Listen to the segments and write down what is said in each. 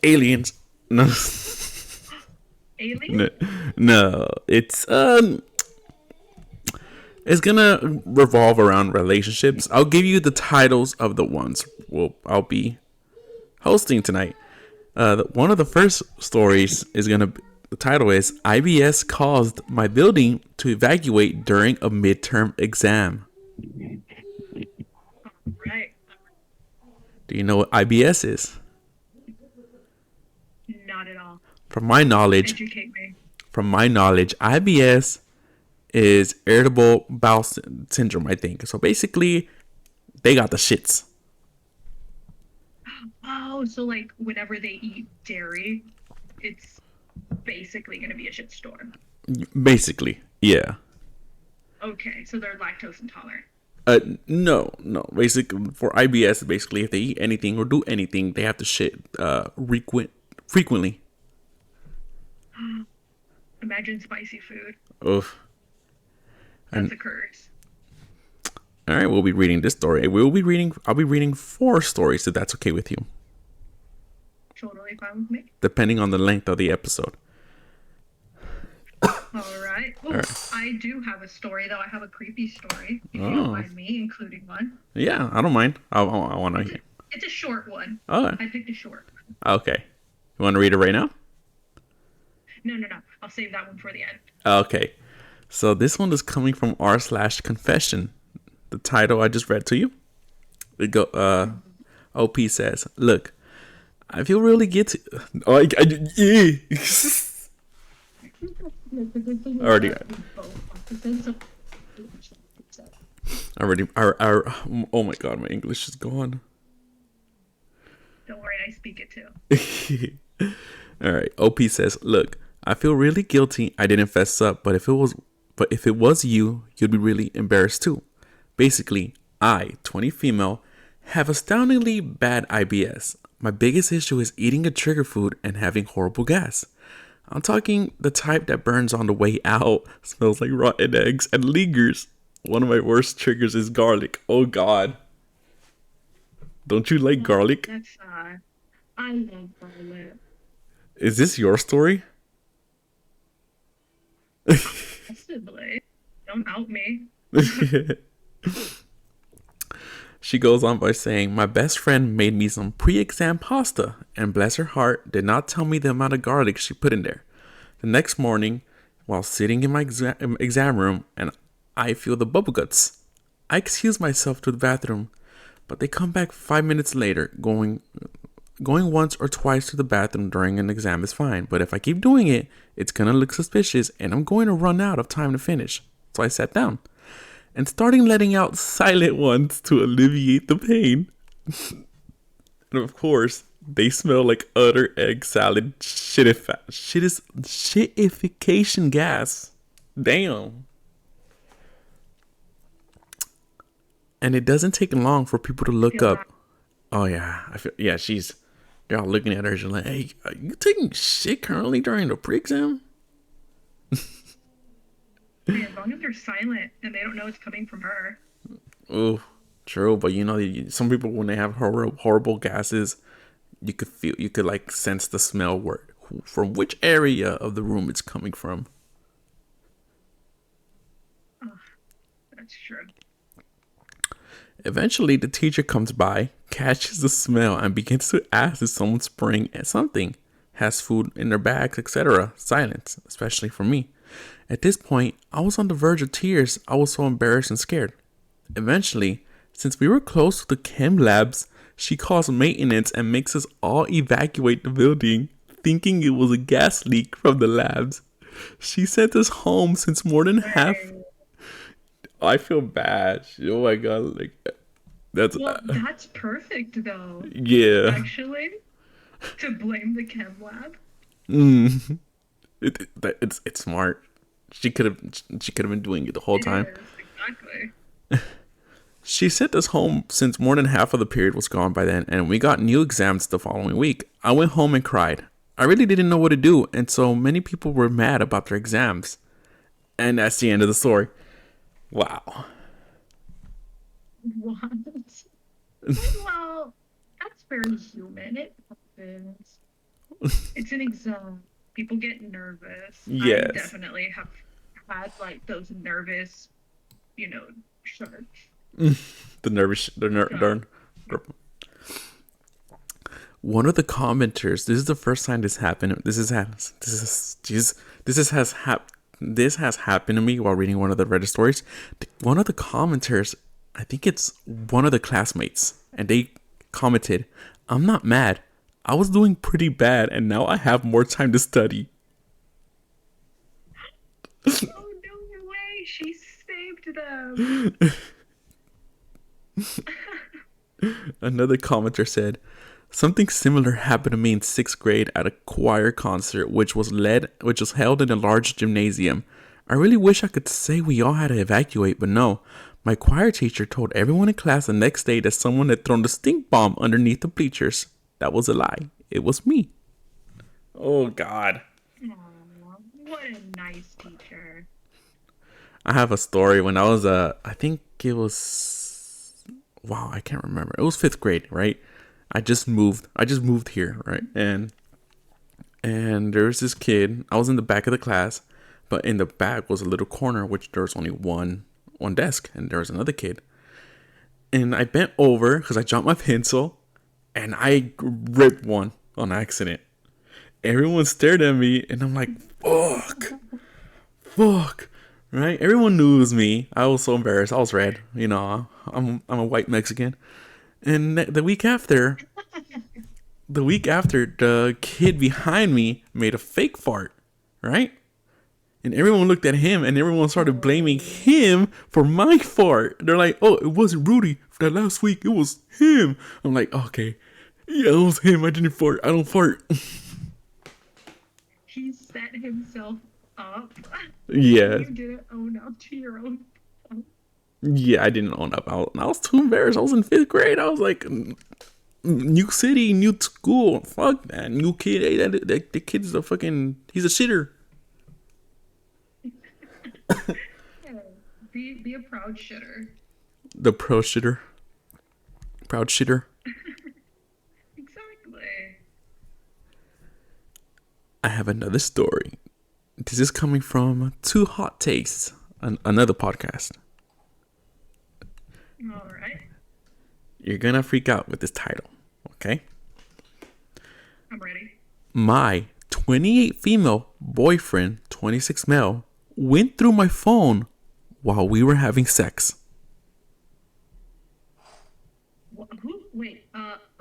Aliens. No. Alien? No, no, it's gonna revolve around relationships. I'll give you the titles of the ones I'll be hosting tonight. One of the first stories is gonna. The title is IBS caused my building to evacuate during a midterm exam. Right. Do you know what IBS is? Not at all. From my knowledge, Educate me. IBS is irritable bowel syndrome. I think so. Basically, they got the shits. Oh, so like whenever they eat dairy, it's basically going to be a shitstorm. Basically, yeah. Okay, so they're lactose intolerant. No, no. Basically, for IBS, basically, if they eat anything or do anything, they have to shit frequently. Imagine spicy food. Oof. That's And a curse. all right, we'll be reading this story. We'll be reading. I'll be reading 4 stories if that's okay with you, Totally fine with me. depending on the length of the episode. All right. All Oh, right. I do have a story though. I have a creepy story. If you don't Oh, mind me including one. yeah. I don't mind. I want to It's a, hear. it's a short one. Oh, I picked a short. okay. You want to read it right now? No, no, no. I'll save that one for the end. Okay. So this one is coming from r/confession. The title I just read to you. It go. OP says, "Look, I feel really guilty. Oh, yeah. It's a good thing already, that we both want to say so. already, oh my god, my English is gone. Don't worry, I speak it too. All right. OP says, "Look, I feel really guilty. I didn't fess up, but if it was you, you'd be really embarrassed too. Basically, I, 20 female, have astoundingly bad IBS. My biggest issue is eating a trigger food and having horrible gas. I'm talking the type that burns on the way out, smells like rotten eggs, and lingers. One of my worst triggers is garlic. Oh god. Don't you like Oh, garlic? that's I love garlic. Is this your story?" Possibly. Don't out me. She goes on by saying, "My best friend made me some pre-exam pasta, and bless her heart, did not tell me the amount of garlic she put in there. The next morning, while sitting in my exam room, and I feel the bubble guts. I excuse myself to the bathroom, but they come back 5 minutes later. Going once or twice to the bathroom during an exam is fine, but if I keep doing it, it's gonna look suspicious, and I'm going to run out of time to finish. So I sat down and starting letting out silent ones to alleviate the pain. And of course, they smell like utter egg salad shitification gas. Damn. And it doesn't take long for people to look Feel up. that. Oh yeah, I feel yeah. They're all looking at her. She's like, "Hey, are you taking shit currently during the pre-exam?" Hey, as long as they're silent and they don't know it's coming from her. Oh, true. But you know, some people when they have horrible gases, you could like sense the smell from which area of the room it's coming from. Oh, that's true. Eventually, the teacher comes by, catches the smell, and begins to ask if someone's spraying at something, has food in their bags, etc. Silence, especially for me. At this point, I was on the verge of tears. I was so embarrassed and scared. Eventually, since we were close to the chem labs, she calls maintenance and makes us all evacuate the building, thinking it was a gas leak from the labs. She sent us home since more than half. Right. I feel bad. Oh my god, like that's Well, that's perfect though. yeah. Actually, to blame the chem lab. Mm. It's smart. She could have been doing it the whole It time. is, exactly. She sent us home since more than half of the period was gone by then, and we got new exams the following week. I went home and cried. I really didn't know what to do, and so many people were mad about their exams. And that's the end of the story. Wow. What? Well, that's very human. It happens. It's an exam. People get nervous. I Yes. definitely have had like those nervous, you know, sharks. The nervous, So, one of the commenters. This is the first time this happened. This has happened to me while reading one of the Reddit stories. One of the commenters, I think it's one of the classmates, and they commented, "I'm not mad. I was doing pretty bad, and now I have more time to study." oh no way, she saved them. Another commenter said, "Something similar happened to me in sixth grade at a choir concert, which was held in a large gymnasium. I really wish I could say we all had to evacuate, but no. My choir teacher told everyone in class the next day that someone had thrown a stink bomb underneath the bleachers. That was a lie. It was me." Oh God. Aw, what a nice teacher. I have a story when I was I think it was, wow, I can't remember. It was fifth grade, right? I just moved. I just moved here, right? And there was this kid. I was in the back of the class, but in the back was a little corner, which there was only one desk, and there was another kid. And I bent over because I dropped my pencil, and I ripped one on accident. Everyone stared at me, and I'm like, "Fuck, fuck." Right? Everyone knew it was me. I was so embarrassed. I was red. You know, I'm a white Mexican. And the week after, the kid behind me made a fake fart, right? And everyone looked at him, and everyone started blaming Oh, him for my fart. They're like, "Oh, it wasn't Rudy for that last week. It was him." I'm like, "Okay, yeah, it was him. I didn't fart. I don't fart." he set himself up and Yeah, you didn't own up to your own fault. yeah, I didn't own up. I was too embarrassed. I was in fifth grade. I was like, new city, new school. Fuck that new kid. Hey, that kid's a fucking. He's a shitter. Yeah. Be a proud shitter. The pro shitter, proud shitter. Exactly. I have another story. This is coming from Two Hot Takes, another podcast. All right. You're gonna freak out with this title, okay? I'm ready. My 28 female boyfriend, 26 male, went through my phone while we were having sex.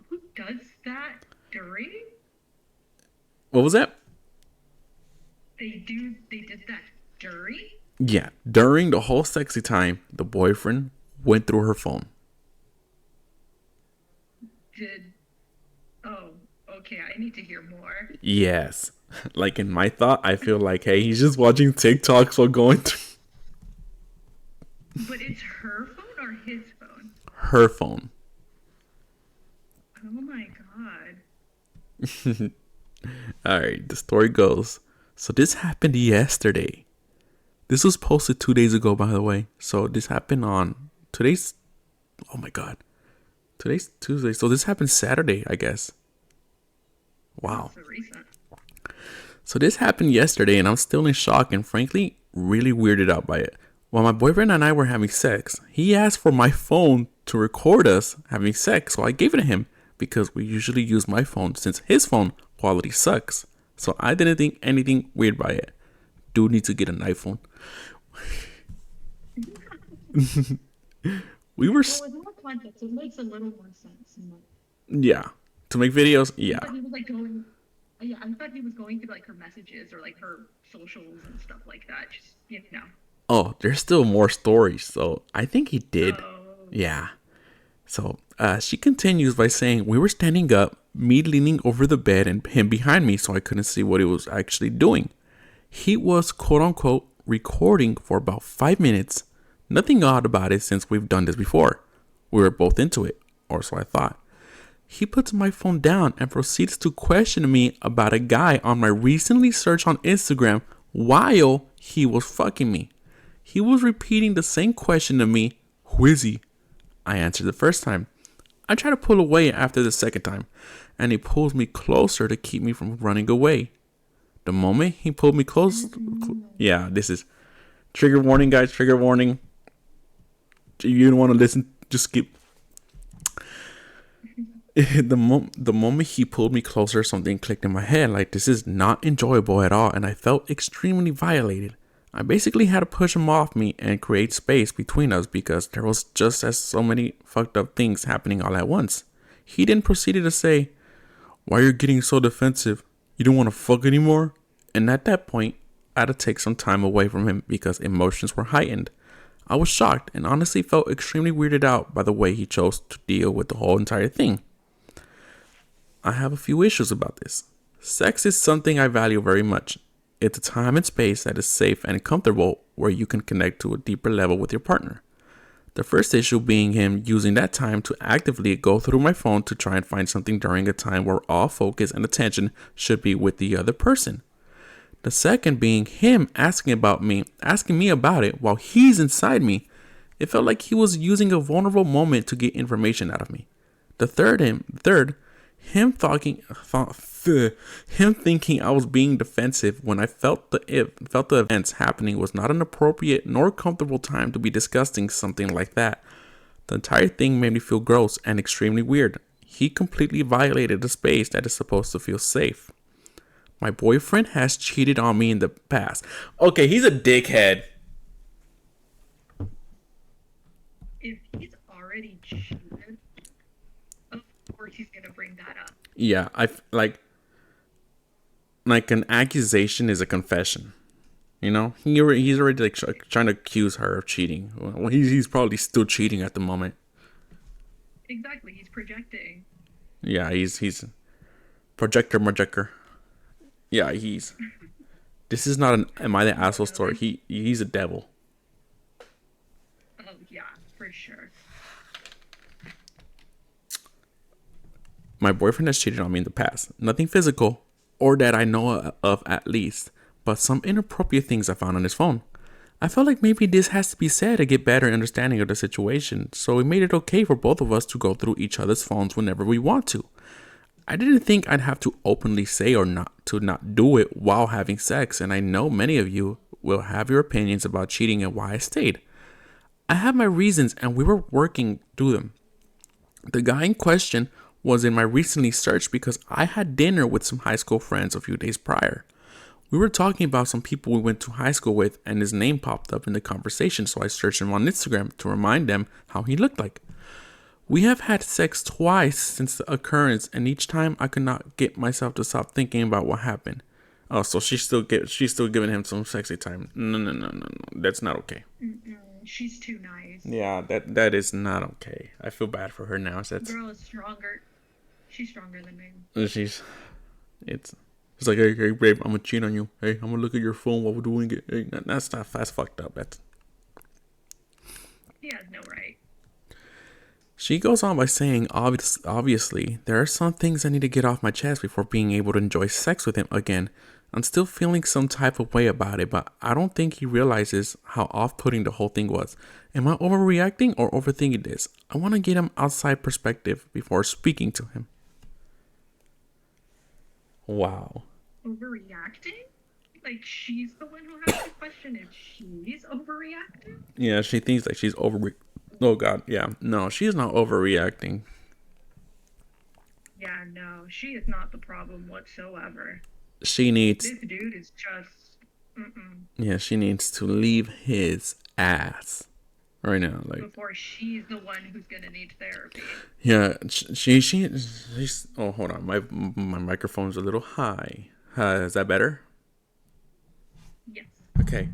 Who does that during? What was that? They did that during? Yeah, during the whole sexy time, the boyfriend went through her phone. Did, oh, okay, I need to hear more. Yes. Like in my thought, I feel like, hey, he's just watching TikToks while going through But it's her phone or his phone? her phone. Oh my god. All right, the story goes. So this happened yesterday. This was posted 2 days ago, by the way. So this happened on today's. Oh my god, today's Tuesday. So this happened Saturday, I guess. Oh, Wow. so recent. So this happened yesterday, and I'm still in shock and frankly really weirded out by it. While my boyfriend and I were having sex, he asked for my phone to record us having sex, so I gave it to him because we usually use my phone since his phone quality sucks. So I didn't think anything weird by it. Dude needs to get an iPhone. We were, Well, with more context, it makes a little more sense. yeah, to make videos, I yeah. thought he was like going, yeah, I thought he was going through like her messages or like her socials and stuff like that. Just, you know. Oh, there's still more stories, so I think he did. Oh, Yeah. So she continues by saying, "We were standing up, me leaning over the bed and him behind me, so I couldn't see what he was actually doing. He was quote unquote recording for about 5 minutes. Nothing odd about it since we've done this before. We were both into it, or so I thought. He puts my phone down and proceeds to question me about a guy on my recently search on Instagram while he was fucking me. He was repeating the same question to me. Who is he? I answered the first time. I try to pull away after the second time, and he pulls me closer to keep me from running away. The moment he pulled me close, yeah, this is trigger warning, guys. Trigger warning. You don't want to listen. Just skip. The moment he pulled me closer, something clicked in my head. Like, this is not enjoyable at all, and I felt extremely violated. I basically had to push him off me and create space between us because there was just as so many fucked up things happening all at once. He then proceeded to say, "Why are you getting so defensive? You don't want to fuck anymore?" And at that point, I had to take some time away from him because emotions were heightened. I was shocked and honestly felt extremely weirded out by the way he chose to deal with the whole entire thing. I have a few issues about this. Sex is something I value very much. It's a time and space that is safe and comfortable where you can connect to a deeper level with your partner. The first issue being him using that time to actively go through my phone to try and find something during a time where all focus and attention should be with the other person. The second being him asking me about it while he's inside me. It felt like he was using a vulnerable moment to get information out of me. Third, him thinking I was being defensive when I felt the events happening was not an appropriate nor comfortable time to be discussing something like that. The entire thing made me feel gross and extremely weird. He completely violated the space that is supposed to feel safe. My boyfriend has cheated on me in the past. Okay, he's a dickhead. If he's already cheated, of course he's gonna bring that up. Yeah, I like an accusation is a confession. You know, he's already like trying to accuse her of cheating. Well, he's probably still cheating at the moment. Exactly, he's projecting. Yeah, he's projector. Yeah, he's. This is not an am I the asshole story. Really? He's a devil. Oh yeah, for sure. My boyfriend has cheated on me in the past. Nothing physical, or that I know of at least, but some inappropriate things I found on his phone. I felt like maybe this has to be said to get better understanding of the situation, so we made it okay for both of us to go through each other's phones whenever we want to. I didn't think I'd have to openly say or not do it while having sex, and I know many of you will have your opinions about cheating and why I stayed. I have my reasons and we were working through them. The guy in question was in my recently search because I had dinner with some high school friends a few days prior. We were talking about some people we went to high school with and his name popped up in the conversation, so I searched him on Instagram to remind them how he looked like. We have had sex twice since the occurrence, and each time I could not get myself to stop thinking about what happened. Oh, so she's still giving him some sexy time. No. That's not okay. Mm-mm, she's too nice. Yeah, that is not okay. I feel bad for her now. Girl is stronger. She's stronger than me. She's it's like, hey babe, I'm gonna cheat on you. Hey, I'm gonna look at your phone while we're doing it. Hey, that's fucked up. He has no right. She goes on by saying, obviously, there are some things I need to get off my chest before being able to enjoy sex with him again. I'm still feeling some type of way about it, but I don't think he realizes how off-putting the whole thing was. Am I overreacting or overthinking this? I want to get him outside perspective before speaking to him. Wow. Overreacting? Like she's the one who has to question if she's overreacting? Yeah, she thinks like she's over. Oh God, yeah. No, she's not overreacting. Yeah, no, she is not the problem whatsoever. She needs, This dude is just mm-mm. yeah, she needs to leave his ass right now. Like, Before she's the one who's gonna need therapy. yeah, she's. Oh, hold on, my microphone's a little high. Is that better? Yes. Okay.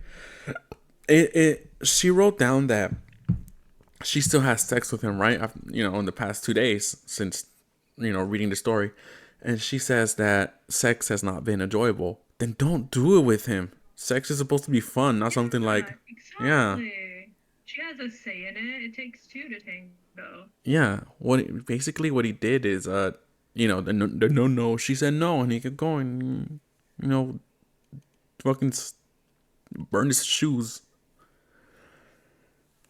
She wrote down that she still has sex with him, right? In the past 2 days since, reading the story. And she says that sex has not been enjoyable. Then don't do it with him. Sex is supposed to be fun, not something Yeah, like, yeah, exactly. She has a say in it. It takes two to tango. yeah. Basically what he did is, the no. She said no, and he kept going. You know, fucking burn his shoes.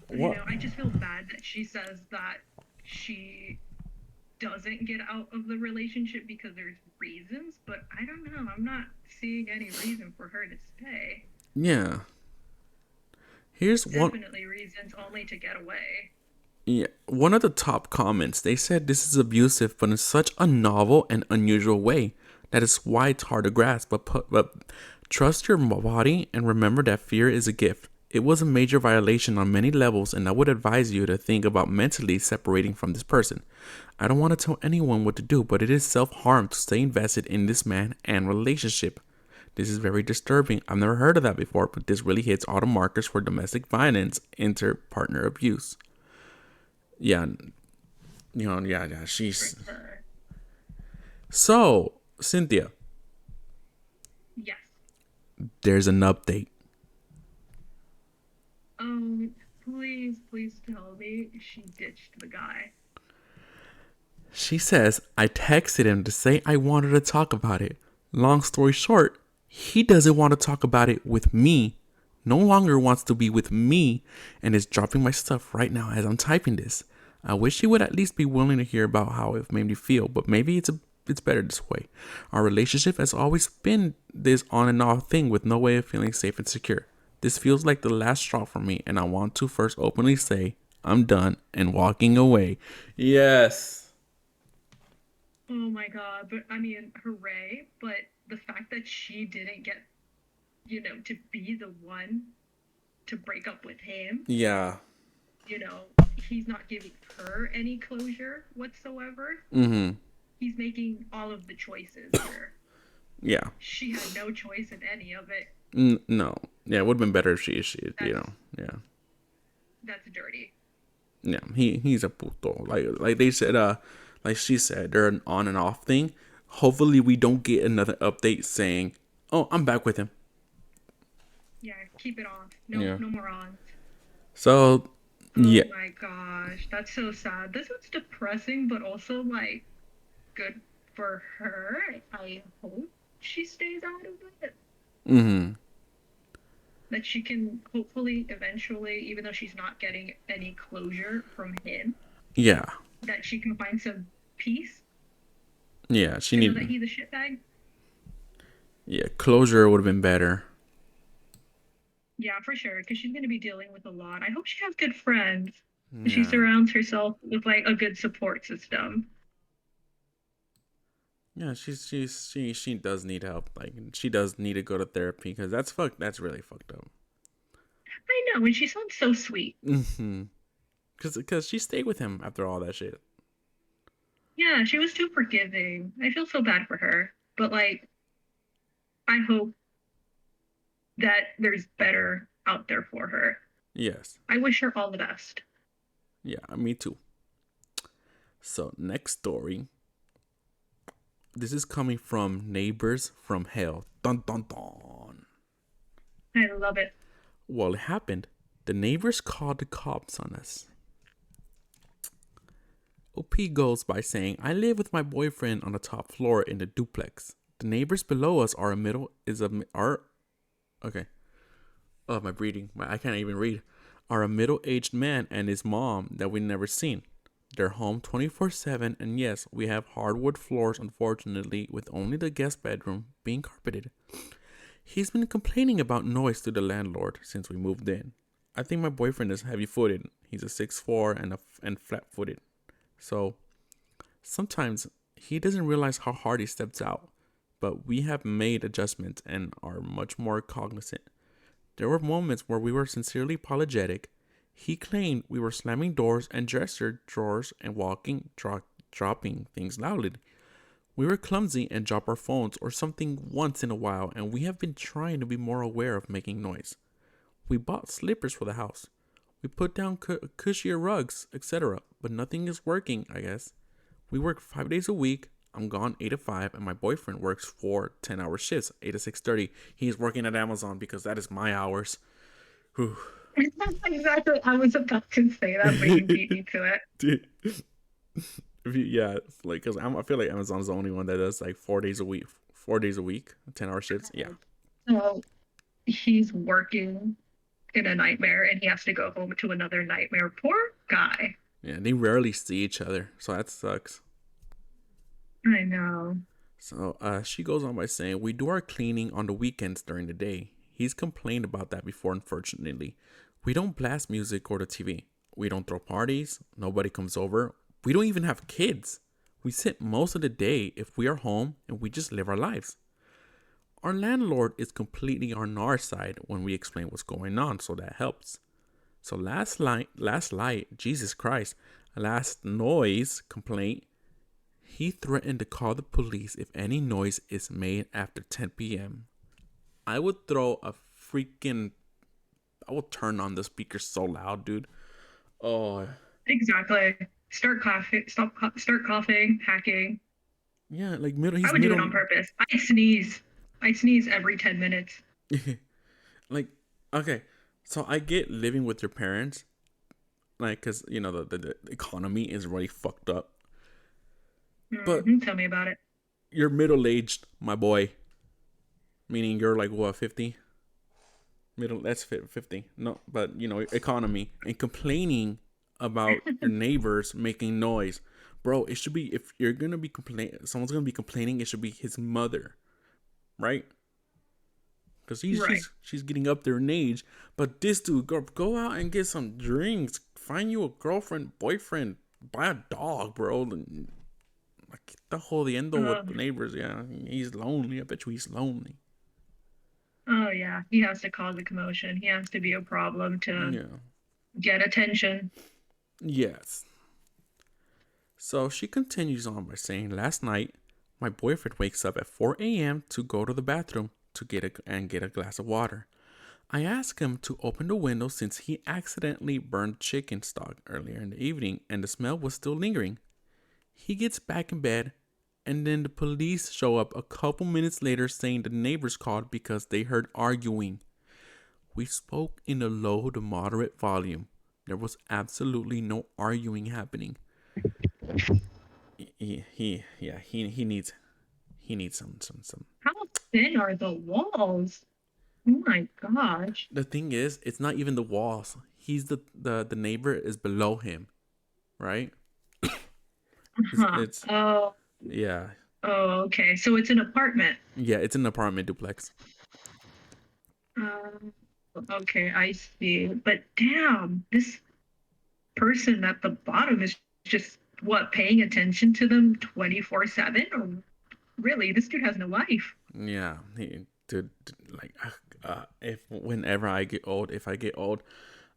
What? I just feel bad that she says that she doesn't get out of the relationship because there's reasons, but I don't know. I'm not seeing any reason for her to stay. Yeah. Here's one. Definitely reasons only to get away. Yeah, one of the top comments. They said this is abusive, but in such a novel and unusual way that is why it's hard to grasp. But trust your body and remember that fear is a gift. It was a major violation on many levels, and I would advise you to think about mentally separating from this person. I don't want to tell anyone what to do, but it is self harm to stay invested in this man and relationship. This is very disturbing. I've never heard of that before, but this really hits all the markers for domestic violence, inter partner abuse. Yeah, yeah. For She's her. so Cynthia. Yes. There's an update. Please tell me she ditched the guy. She says I texted him to say I wanted to talk about it. Long story short, he doesn't want to talk about it with me. No longer wants to be with me, and is dropping my stuff right now as I'm typing this. I wish he would at least be willing to hear about how it made me feel, but maybe it's better this way. Our relationship has always been this on and off thing with no way of feeling safe and secure. This feels like the last straw for me, and I want to first openly say I'm done and walking away. Yes. Oh my God. But I mean, hooray. But the fact that she didn't get, to be the one to break up with him, Yeah. you know, he's not giving her any closure whatsoever. Mm-hmm. He's making all of the choices here. Yeah. She had no choice in any of it. No. Yeah, it would have been better if That's yeah. that's dirty. Yeah, he's a puto. Like they said, like she said, they're an on and off thing. Hopefully, we don't get another update saying, "Oh, I'm back with him." Yeah, keep it off. No, Yeah. no more on. So, Oh yeah, my gosh, that's so sad. This is depressing, but also like good for her. I hope she stays out of it. mm-hmm. That she can hopefully eventually, even though she's not getting any closure from him, Yeah, that she can find some peace yeah. She to know that need, he's a shitbag. yeah, closure would have been better. Yeah, for sure, because she's going to be dealing with a lot. I hope she has good friends. She Yeah, surrounds herself with like a good support system. yeah. She does need help. Like she does need to go to therapy because that's fucked. That's really fucked up. I know, and she sounds so sweet. Mm-hmm. Because she stayed with him after all that shit. Yeah, she was too forgiving. I feel so bad for her. But like, I hope that there's better out there for her. Yes. I wish her all the best. Yeah. Me too. So next story. This is coming from Neighbors from Hell. Dun dun dun. I love it. Well, it happened. The neighbors called the cops on us. OP goes by saying, I live with my boyfriend on the top floor in the duplex. The neighbors below us are a middle is a are okay. Oh, my breathing. I can't even read. Are a middle-aged man and his mom that we never seen. They're home 24/7, and yes, we have hardwood floors, unfortunately, with only the guest bedroom being carpeted. He's been complaining about noise to the landlord since we moved in. I think my boyfriend is heavy-footed. He's a 6'4" and flat-footed. So sometimes he doesn't realize how hard he steps out. But we have made adjustments and are much more cognizant. There were moments where we were sincerely apologetic. He claimed we were slamming doors and dresser drawers and dropping things loudly. We were clumsy and drop our phones or something once in a while, and we have been trying to be more aware of making noise. We bought slippers for the house. We put down cushier rugs, etc., but nothing is working, I guess. We work 5 days a week. I'm gone 8 to 5, and my boyfriend works 4 10-hour shifts, 8 to 6:30. He's working at Amazon because that is my hours. Whew. Exactly. I was about to say that, but you beat me to it. Dude, yeah, like because I feel like Amazon's the only one that does like 4 days a week, 4 days a week, 10-hour shifts. Yeah, So he's working in a nightmare and he has to go home to another nightmare. Poor guy. yeah. They rarely see each other, so that sucks. I know. So she goes on by saying, we do our cleaning on the weekends during the day. He's complained about that before, unfortunately. We don't blast music or the TV. We don't throw parties. Nobody comes over. We don't even have kids. We sit most of the day if we are home and we just live our lives. Our landlord is completely on our side when we explain what's going on, so that helps. So last light, Jesus Christ, last noise complaint, he threatened to call the police if any noise is made after 10 p.m. I would throw a freaking. I would turn on the speaker so loud, dude. Oh, Exactly. Start coughing. Start coughing. Hacking. yeah, like middle. I He's would do it middle. on purpose. I sneeze. I sneeze every 10 minutes. Like, okay, so I get living with your parents, like, cause the economy is really fucked up. But Tell me about it. you're middle aged, my boy. Meaning you're like what 50? Middle, that's 50. No, but economy and complaining about your neighbors making noise. Bro, it should be, if you're gonna be complaining, someone's gonna be complaining, it should be his mother, right? Because Right. she's getting up there in age. But this dude, go out and get some drinks, find you a girlfriend, boyfriend, buy a dog, bro. Like the whole the endo with Uh, the neighbors. Yeah, he's lonely. I bet you he's lonely. oh yeah. He has to cause a commotion. He has to be a problem to Yeah. get attention. Yes. So she continues on by saying, last night, my boyfriend wakes up at 4 a.m. to go to the bathroom to get a glass of water. I ask him to open the window since he accidentally burned chicken stock earlier in the evening and the smell was still lingering. He gets back in bed and then the police show up a couple minutes later saying the neighbors called because they heard arguing. We spoke in a low to moderate volume. There was absolutely no arguing happening. He needs some. How thin are the walls? Oh my gosh. The thing is, it's not even the walls. He's the neighbor is below him, right? It's, Huh. it's Oh, yeah, oh, okay. So it's an apartment. yeah. It's an apartment duplex. Um, okay, I see. But damn, this person at the bottom is just what, paying attention to them 24/7? Or really, this dude has no life. Yeah, dude, like, if whenever I get old, if I get old,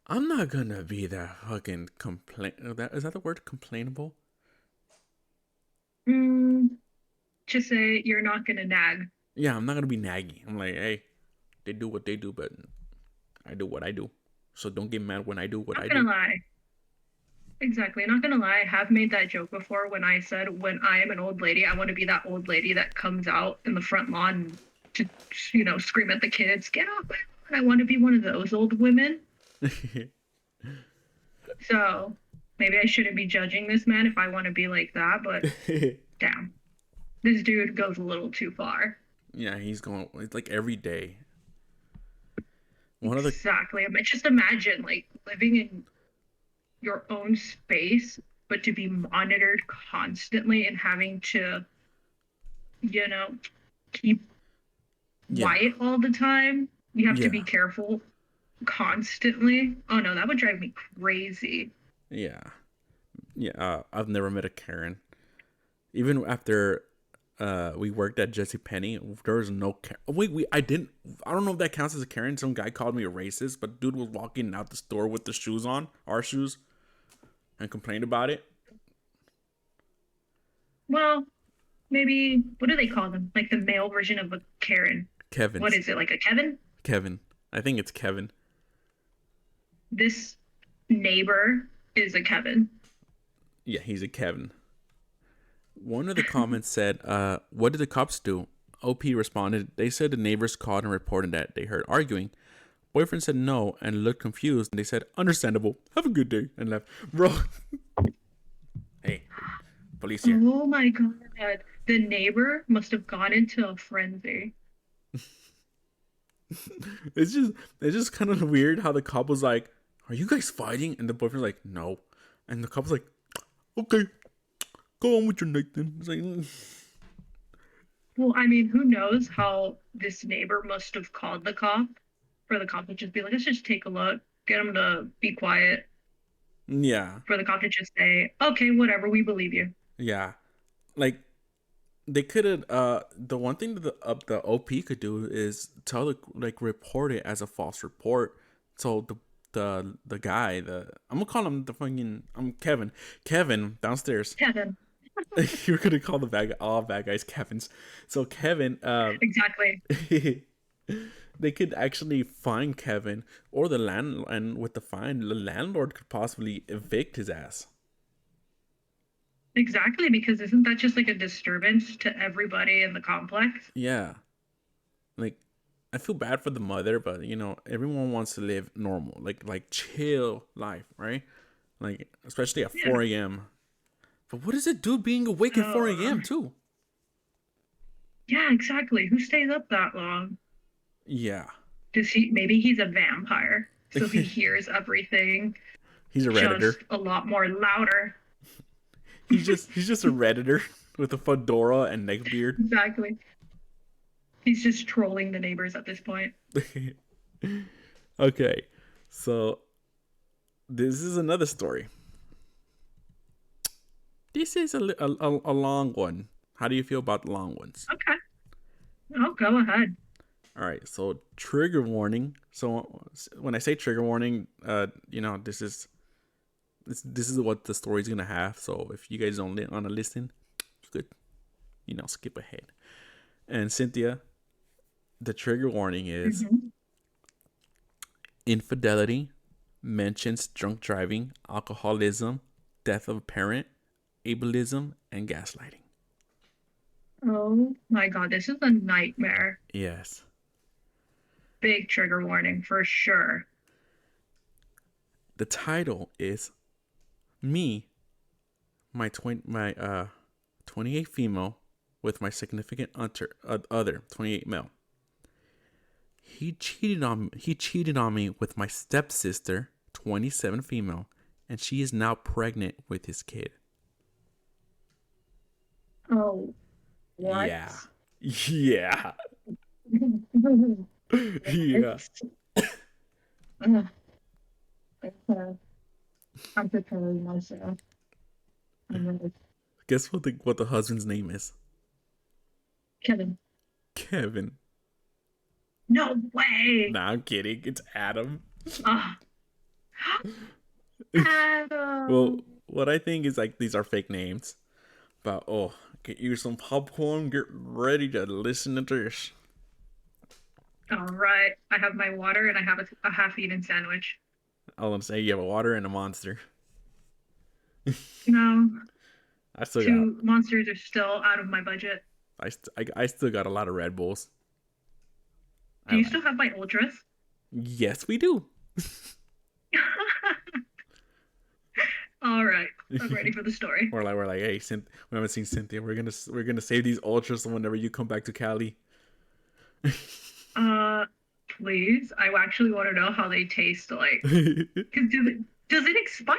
I'm not gonna be that fucking complain. That is that the word complainable? Mm, just say you're not gonna nag. Yeah, I'm not gonna be naggy. I'm like, hey, they do what they do, but I do what I do. So don't get mad when I do what Not I gonna do. lie. Exactly. Not gonna lie, I have made that joke before when I said when I am an old lady, I want to be that old lady that comes out in the front lawn to, scream at the kids, get off my lawn. I want to be one of those old women. So maybe I shouldn't be judging this man if I want to be like that, but damn, this dude goes a little too far. Yeah, he's going. It's like every day. One of the Exactly. I mean, just imagine like living in your own space, but to be monitored constantly and having to, you know, keep yeah, white all the time. You have to yeah, be careful constantly. Oh no, that would drive me crazy. yeah, yeah. I've never met a Karen. Even after we worked at Jesse Penny, there was no Karen. Wait, I didn't. I don't know if that counts as a Karen. Some guy called me a racist, but dude was walking out the store with the shoes on, our shoes, and complained about it. Well, maybe what do they call them? Like the male version of a Karen. What Kevin's is it? Like a Kevin? Kevin. I think it's Kevin. This neighbor is a Kevin. Yeah, he's a Kevin. One of the comments said, what did the cops do? OP responded, they said the neighbors called and reported that they heard arguing. Boyfriend said no and looked confused. And they said, understandable. Have a good day. And left. Bro, hey, police here. Oh my God. The neighbor must have gone into a frenzy. It's just it's just kind of weird how the cop was like, are you guys fighting? And the boyfriend's like, no. And the cop's like, okay. Go on with your night then. It's like, Well, I mean, who knows how this neighbor must have called the cop for the cop to just be like, let's just take a look, get him to be quiet, yeah, for the cop to just say, okay, whatever, we believe you. yeah. Like they could have. The one thing that the OP could do is tell the like report it as a false report. So the guy, the I'm gonna call him the fucking Kevin. Kevin downstairs. Kevin, You're gonna call the bad all bad guys Kevin's. So Kevin, exactly. they could actually fine Kevin, or the land, and with the fine, the landlord could possibly evict his ass. Exactly, because isn't that just like a disturbance to everybody in the complex? Yeah, like I feel bad for the mother, but everyone wants to live normal, like chill life, right? Like especially at Yeah. 4 a.m. But what does it do being awake at 4 Uh, a.m. too? yeah, exactly. Who stays up that long? Yeah, Does he, maybe he's a vampire, so he hears everything he's a redditor. just a lot more louder. He's just a redditor with a fedora and neck beard. Exactly. He's just trolling the neighbors at this point. Okay, so this is another story. This is a long one. How do you feel about the long ones? Okay. Oh, go ahead. All right, so trigger warning. So when I say trigger warning, this is what the story's gonna have. So if you guys don't want to listen, you could skip ahead. And Cynthia, the trigger warning is Hmm. infidelity, mentions drunk driving, alcoholism, death of a parent, ableism, and gaslighting. Oh my God, this is a nightmare. Yes. Big trigger warning for sure. The title is Me, my 28 female with my significant other 28 male. He cheated on me with my stepsister 27 female, and she is now pregnant with his kid. Oh, what? Yeah. Yeah. Yeah. What? Ugh, okay. I'm preparing myself. I'm ready. Guess what the husband's name is? Kevin. Kevin. No way. Nah, I'm kidding. It's Adam. Ah, Well, Adam. what I think is like these are fake names. But get you some popcorn. Get ready to listen to this. All right. I have my water and I have a half-eaten sandwich. All I'm saying, you have a water and a monster. No, I still got, two monsters are still out of my budget. I still got a lot of Red Bulls. Do I you like. still have my ultras? Yes, we do. All right. I'm ready for the story. We're like, hey, we haven't seen Cynthia. We're gonna save these ultras so whenever you come back to Cali. Uh, please. I actually want to know how they taste like. I Cause does it expire?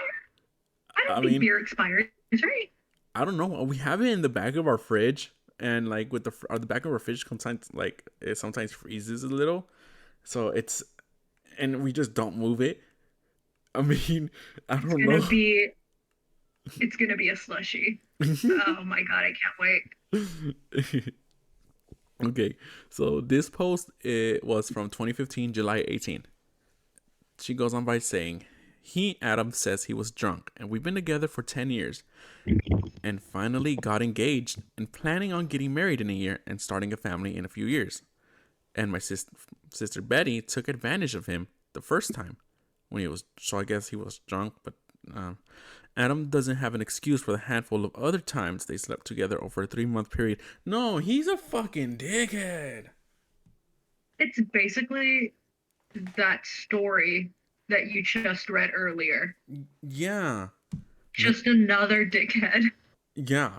I don't think mean, beer expires, right? I don't know. We have it in the back of our fridge, and like with the back of our fridge, sometimes like it sometimes freezes a little, so and we just don't move it. I mean, I It's don't gonna know. be it's gonna be a slushy. Oh my God, I can't wait. Okay, so this post it was from 2015, July 18. She goes on by saying, Adam says he was drunk, and we've been together for 10 years, and finally got engaged and planning on getting married in a year and starting a family in a few years. And my sister Betty took advantage of him the first time when he was, so I guess he was drunk, but um, Adam doesn't have an excuse for the handful of other times they slept together over a 3-month period. No, he's a fucking dickhead. It's basically that story that you just read earlier. Yeah. Just another dickhead. Yeah.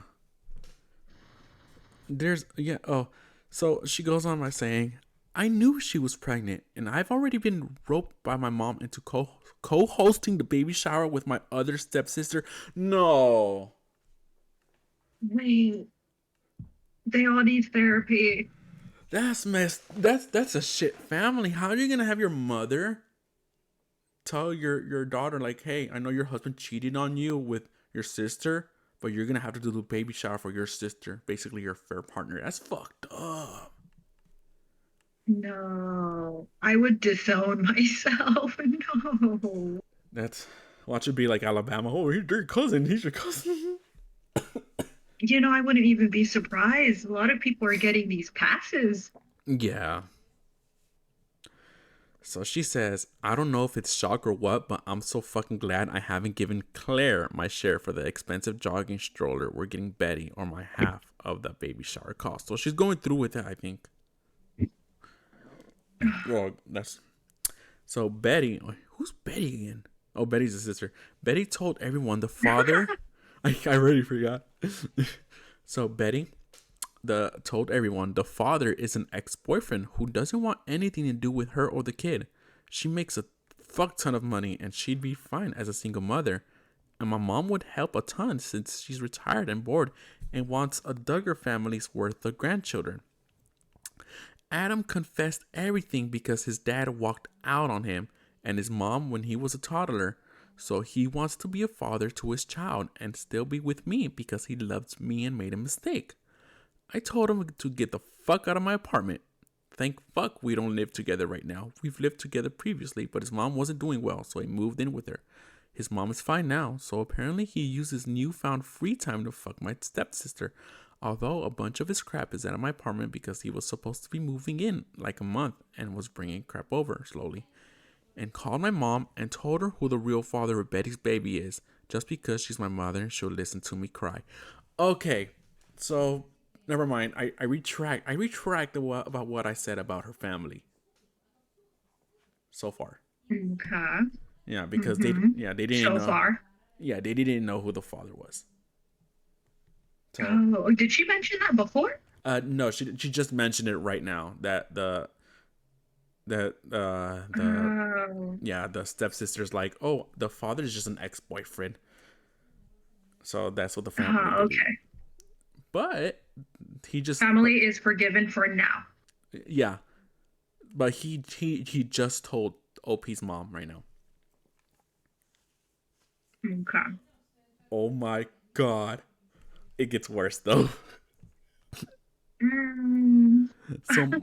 Yeah. Oh, so she goes on by saying, I knew she was pregnant, and I've already been roped by my mom into co-hosting the baby shower with my other stepsister. No. Wait, they all need therapy. That's messed. That's a shit family. How are you gonna have your mother tell your daughter like, hey, I know your husband cheated on you with your sister, but you're gonna have to do the baby shower for your sister, basically your fair partner. That's fucked up. No, I would disown myself. No. That's watch it be like Alabama. Oh, he's your cousin. He's your cousin. I wouldn't even be surprised. A lot of people are getting these passes. Yeah. So she says, I don't know if it's shock or what, but I'm so fucking glad I haven't given Claire my share for the expensive jogging stroller we're getting Betty, or my half of the baby shower cost. So she's going through with it, I think. Well, that's so Betty. Who's Betty again? Oh, Betty's the sister. Betty told everyone the father. I already forgot. So Betty told everyone the father is an ex-boyfriend who doesn't want anything to do with her or the kid. She makes a fuck ton of money and she'd be fine as a single mother. And my mom would help a ton since she's retired and bored and wants a Duggar family's worth of grandchildren. Adam confessed everything because his dad walked out on him and his mom when he was a toddler. So he wants to be a father to his child and still be with me because he loves me and made a mistake. I told him to get the fuck out of my apartment. Thank fuck we don't live together right now. We've lived together previously, but his mom wasn't doing well, so he moved in with her. His mom is fine now, so apparently he uses newfound free time to fuck my stepsister. Although a bunch of his crap is at my apartment because he was supposed to be moving in like a month and was bringing crap over slowly. And called my mom and told her who the real father of Betty's baby is, just because she's my mother and she'll listen to me cry. Okay, so never mind. I retract. I retract about what I said about her family so far. Okay. Yeah, because Mm-hmm. they didn't So know. far. Yeah, they didn't know who the father was. So Oh, did she mention that before? no, she just mentioned it right now that the Oh. yeah, the stepsister's like, oh, the father is just an ex-boyfriend. So that's what the family believe. Okay. But he just but Family is forgiven for now. yeah, but he just told OP's mom right now. Okay. Oh my god. It gets worse though. Mm. So No.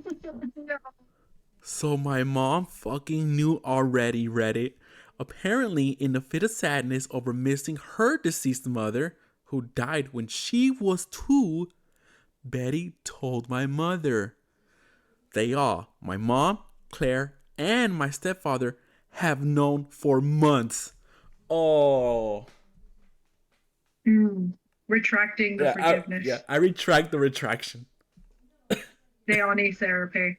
so my mom fucking knew already, Reddit. Apparently, in a fit of sadness over missing her deceased mother, who died when she was 2, Betty told my mother. They all, my mom, Claire, and my stepfather, have known for months. Oh. Mm. Retracting the Yeah, forgiveness. I retract the retraction. They all need therapy.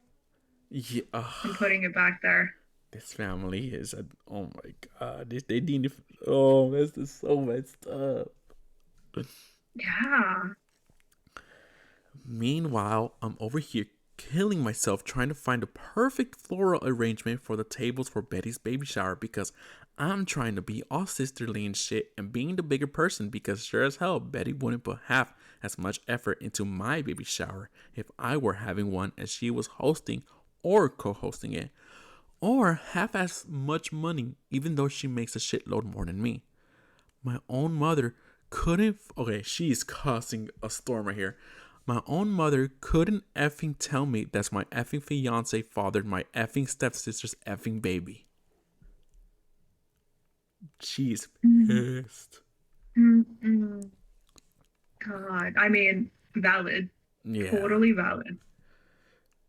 Yeah, I'm putting it back there. this family is oh my god. They need to, oh, this is so messed up. Yeah. Meanwhile, I'm over here killing myself trying to find a perfect floral arrangement for the tables for Betty's baby shower because I'm trying to be all sisterly and shit and being the bigger person because sure as hell Betty wouldn't put half as much effort into my baby shower if I were having one as she was hosting or co-hosting it, or half as much money even though she makes a shitload more than me. My own mother couldn't. Okay, she's causing a storm right here. My own mother couldn't effing tell me that's my effing fiance fathered my effing stepsister's effing baby. She's Mm, pissed. mm, mm. God. I mean, valid. Yeah. Totally valid.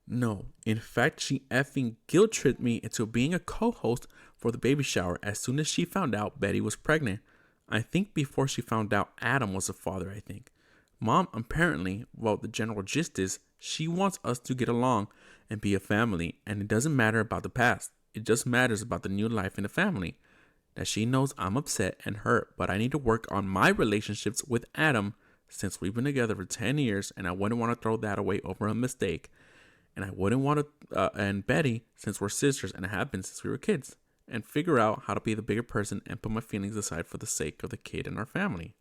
No, in fact, she effing guilt tripped me into being a co host for the baby shower as soon as she found out Betty was pregnant. I think before she found out Adam was the father, I think. Mom, apparently, well, the general gist is she wants us to get along and be a family, and it doesn't matter about the past. It just matters about the new life in the family. That she knows I'm upset and hurt, but I need to work on my relationships with Adam since we've been together for 10 years, and I wouldn't want to throw that away over a mistake. And I wouldn't want to, and Betty, since we're sisters and have been since we were kids, and figure out how to be the bigger person and put my feelings aside for the sake of the kid and our family.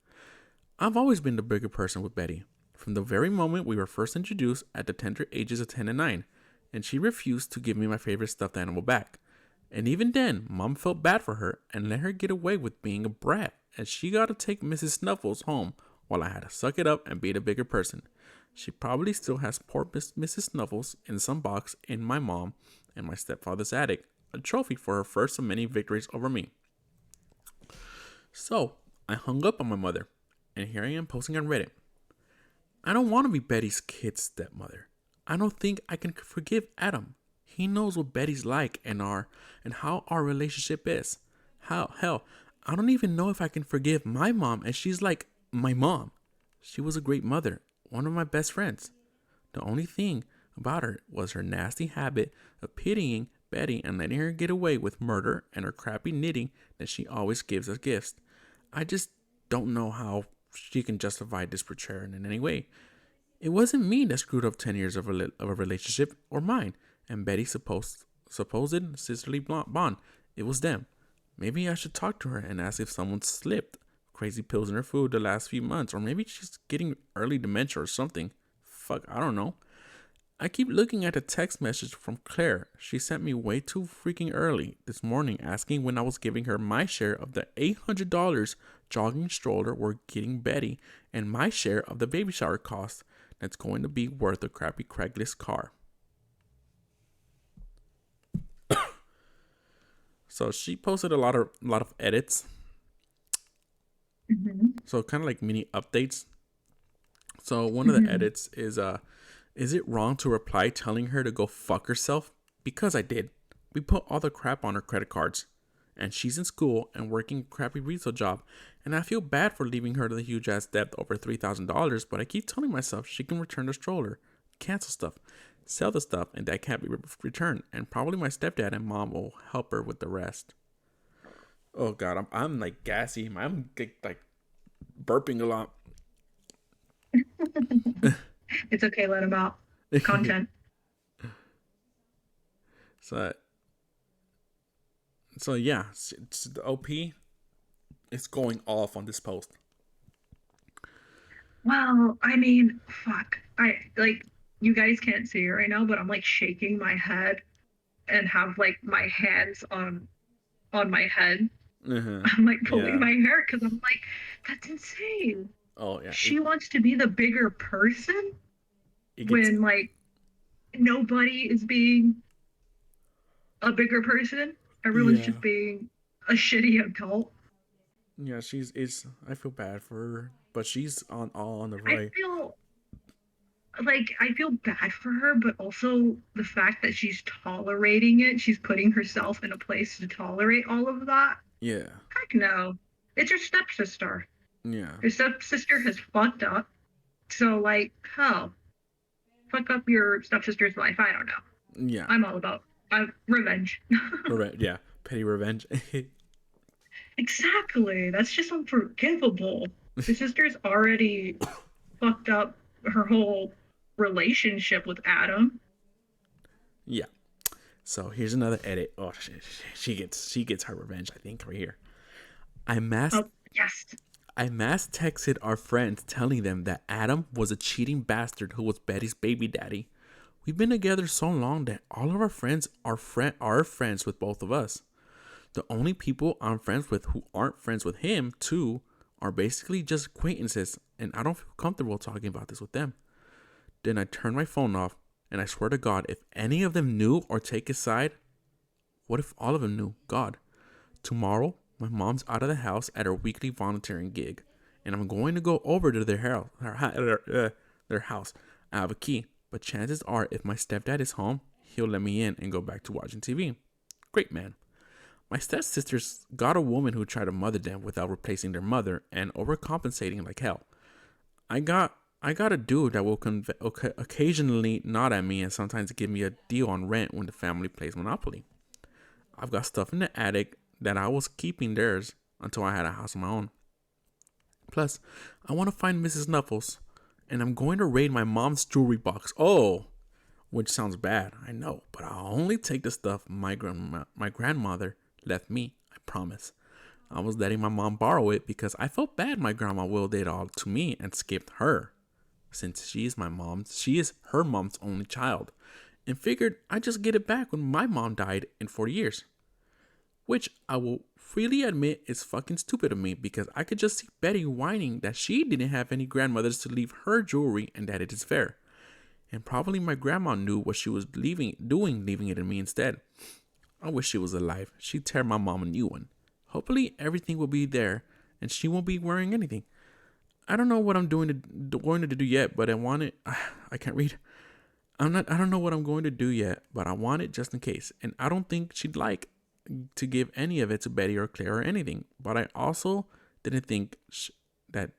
I've always been the bigger person with Betty, from the very moment we were first introduced at the tender ages of 10 and 9, and she refused to give me my favorite stuffed animal back. And even then, Mom felt bad for her and let her get away with being a brat, as she got to take Mrs. Snuffles home while I had to suck it up and be the bigger person. She probably still has poor Mrs. Snuffles in some box in my mom and my stepfather's attic, a trophy for her first of many victories over me. So, I hung up on my mother, and here I am posting on Reddit. I don't want to be Betty's kid's stepmother. I don't think I can forgive Adam. He knows what Betty's like and how our relationship is. Hell, I don't even know if I can forgive my mom, as she's like my mom. She was a great mother, one of my best friends. The only thing about her was her nasty habit of pitying Betty and letting her get away with murder and her crappy knitting that she always gives as gifts. I just don't know how she can justify this portrayal in any way. It wasn't me that screwed up 10 years of a relationship, or mine, and Betty's supposed sisterly bond. It was them. Maybe I should talk to her and ask if someone slipped crazy pills in her food the last few months, or maybe she's getting early dementia or something. Fuck, I don't know. I keep looking at a text message from Claire. She sent me way too freaking early this morning asking when I was giving her my share of the $800 jogging stroller we're getting Betty and my share of the baby shower cost that's going to be worth a crappy Craigslist car. So she posted a lot of edits. Mm-hmm. So kind of like mini updates. So one of the Mm-hmm. edits is it wrong to reply telling her to go fuck herself? Because I did. We put all the crap on her credit cards. And she's in school and working a crappy retail job. And I feel bad for leaving her the huge ass debt over $3,000, but I keep telling myself she can return the stroller, cancel stuff, sell the stuff, and that can't be returned. And probably my stepdad and mom will help her with the rest. Oh god, I'm like gassy. I'm like burping a lot. It's okay, let him out. Content. so so yeah, it's the OP is going off on this post. Well, I mean, fuck. I like you guys can't see it right now, but I'm like shaking my head and have like my hands on my head. Uh-huh. I'm like pulling Yeah. my hair because I'm like, that's insane. Oh yeah. She wants to be the bigger person It gets when like nobody is being a bigger person. Everyone's yeah. just being a shitty adult. Yeah, she's it's I feel bad for her, but she's on all on the I right. feel I feel bad for her, but also the fact that she's tolerating it, she's putting herself in a place to tolerate all of that. Yeah. Heck no. It's her stepsister. Yeah. Her stepsister has fucked up. So like, hell, fuck up your stepsister's life. I don't know. Yeah. I'm all about revenge. Yeah. Petty revenge. Exactly. That's just unforgivable. Her sister's already fucked up her whole relationship with Adam. Yeah. So here's another edit. Oh, she gets her revenge. I think right here. I mass Oh, yes. I mass texted our friends telling them that Adam was a cheating bastard who was Betty's baby daddy. We've been together so long that all of our friends are friends with both of us. The only people I'm friends with who aren't friends with him too are basically just acquaintances, and I don't feel comfortable talking about this with them. Then I turn my phone off, and I swear to God, if any of them knew or take his side, what if all of them knew? God. Tomorrow, my mom's out of the house at her weekly volunteering gig, and I'm going to go over to their house. I have a key, but chances are, if my stepdad is home, he'll let me in and go back to watching TV. Great man. My stepsisters got a woman who tried to mother them without replacing their mother and overcompensating like hell. I got a dude that will occasionally nod at me and sometimes give me a deal on rent when the family plays Monopoly. I've got stuff in the attic that I was keeping theirs until I had a house of my own. Plus, I want to find Mrs. Snuffles, and I'm going to raid my mom's jewelry box. Oh, which sounds bad, I know, but I'll only take the stuff my grandmother left me, I promise. I was letting my mom borrow it because I felt bad my grandma willed it all to me and skipped her, since she is her mom's only child, and figured I'd just get it back when my mom died in 40 years. Which I will freely admit is fucking stupid of me because I could just see Betty whining that she didn't have any grandmothers to leave her jewelry and that it is fair. And probably my grandma knew what she was leaving it to me instead. I wish she was alive. She'd tear my mom a new one. Hopefully everything will be there and she won't be wearing anything. I don't know what I'm going to do yet, but I want it. I can't read. I don't know what I'm going to do yet, but I want it just in case. And I don't think she'd like to give any of it to Betty or Claire or anything. But I also didn't think that.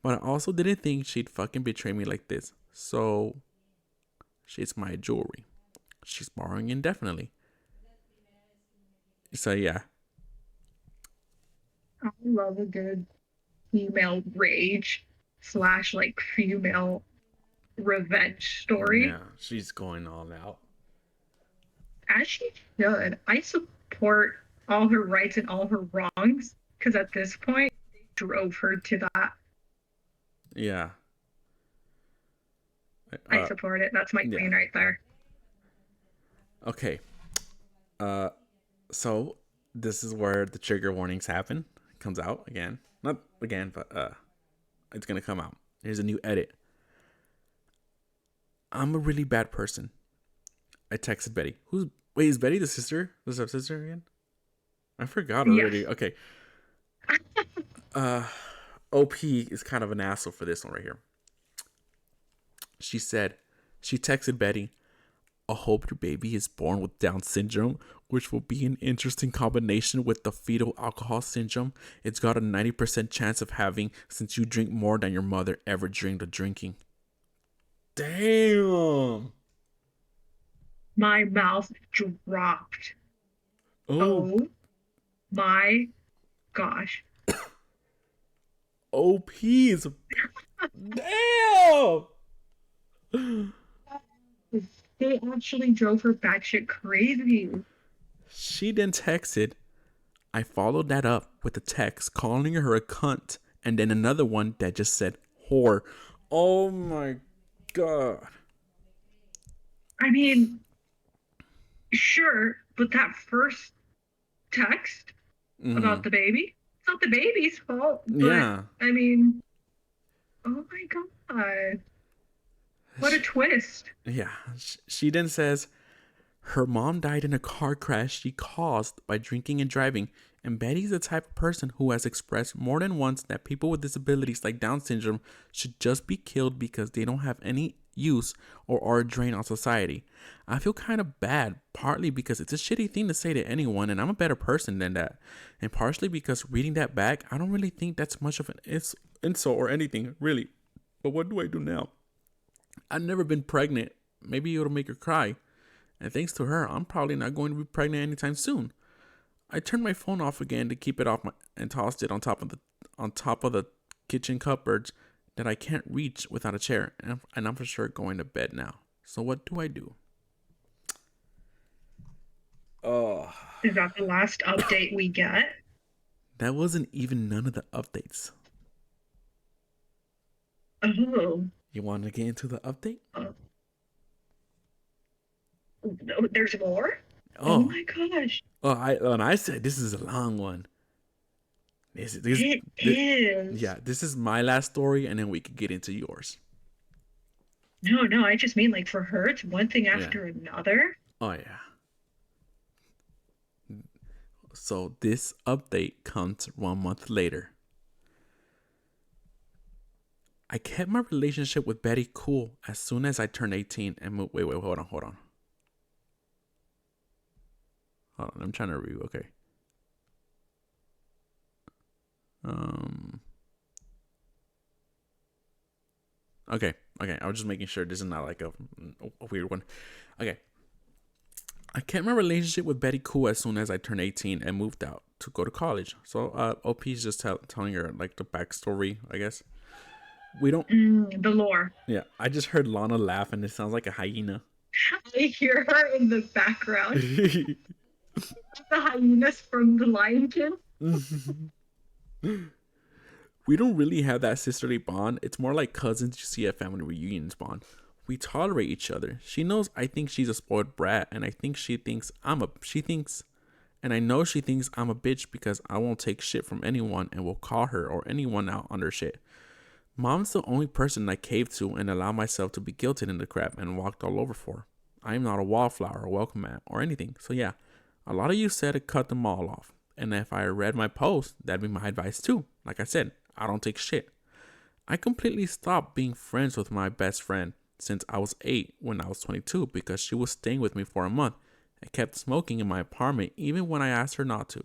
But I also didn't think she'd fucking betray me like this. So, she's my jewelry. She's borrowing indefinitely. So yeah, I love a good female rage slash like female revenge story. yeah, she's going all out. As she should. I support all her rights and all her wrongs because at this point, they drove her to that. Yeah, I support it. That's my yeah. queen right there. Okay, so this is where the trigger warnings happen. It comes out again, not again, but it's gonna come out. Here's a new edit. I'm a really bad person. I texted Betty. Is Betty the sister? The stepsister again? I forgot already. Yes. Okay. OP is kind of an asshole for this one right here. She said, she texted Betty, I hope your baby is born with Down syndrome, which will be an interesting combination with the fetal alcohol syndrome it's got a 90% chance of having since you drink more than your mother ever dreamed of drinking. Damn. My mouth dropped. Oh, Oh my gosh. OP is. Damn. They actually drove her batshit crazy. She then texted, I followed that up with a text calling her a cunt and then another one that just said whore. Oh my god. I mean, sure, but that first text Mm-hmm. about the baby, it's not the baby's fault, but Yeah. I mean, oh my god. What a twist. Yeah. She then says her mom died in a car crash she caused by drinking and driving. And Betty's the type of person who has expressed more than once that people with disabilities like Down syndrome should just be killed because they don't have any use or are a drain on society. I feel kind of bad, partly because it's a shitty thing to say to anyone, and I'm a better person than that. And partially because reading that back, I don't really think that's much of an insult or anything, really. But what do I do now? I've never been pregnant. Maybe it'll make her cry. And thanks to her, I'm probably not going to be pregnant anytime soon. I turned my phone off again to keep it off and tossed it on top of the kitchen cupboards that I can't reach without a chair. And I'm for sure going to bed now. So what do I do? Oh, Is that the last update we get? that wasn't even none of the updates. Oh, You want to get into the update? uh, there's more? Oh Oh, my gosh. when I said this is a long one. It This is. yeah, this is my last story, and then we could get into yours. No, no, I just mean like for her, it's one thing Yeah. after another. Oh yeah. So this update comes 1 month later. I kept my relationship with Betty cool as soon as I turned 18 and moved. Wait, hold on. Hold on, I'm trying to review. Okay. Um. Okay. Okay. I was just making sure this is not like a weird one. Okay. I kept my relationship with Betty cool as soon as I turned 18 and moved out to go to college. So OP is just telling her like the backstory, I guess. We don't. The lore. Yeah, I just heard Lana laugh and it sounds like a hyena. I hear her in the background. The hyenas from the Lion King. We don't really have that sisterly bond. It's more like cousins you see at family reunions bond. We tolerate each other. She knows I think she's a spoiled brat, and I think she thinks I'm a. She thinks, and I know she thinks I'm a bitch because I won't take shit from anyone and will call her or anyone out on their shit. Mom's the only person I caved to and allowed myself to be guilted in the crap and walked all over for. I am not a wallflower or welcome mat or anything. So yeah, a lot of you said to cut them all off. And if I read my post, that'd be my advice too. Like I said, I don't take shit. I completely stopped being friends with my best friend since I was 8 when I was 22 because she was staying with me for a month and kept smoking in my apartment even when I asked her not to.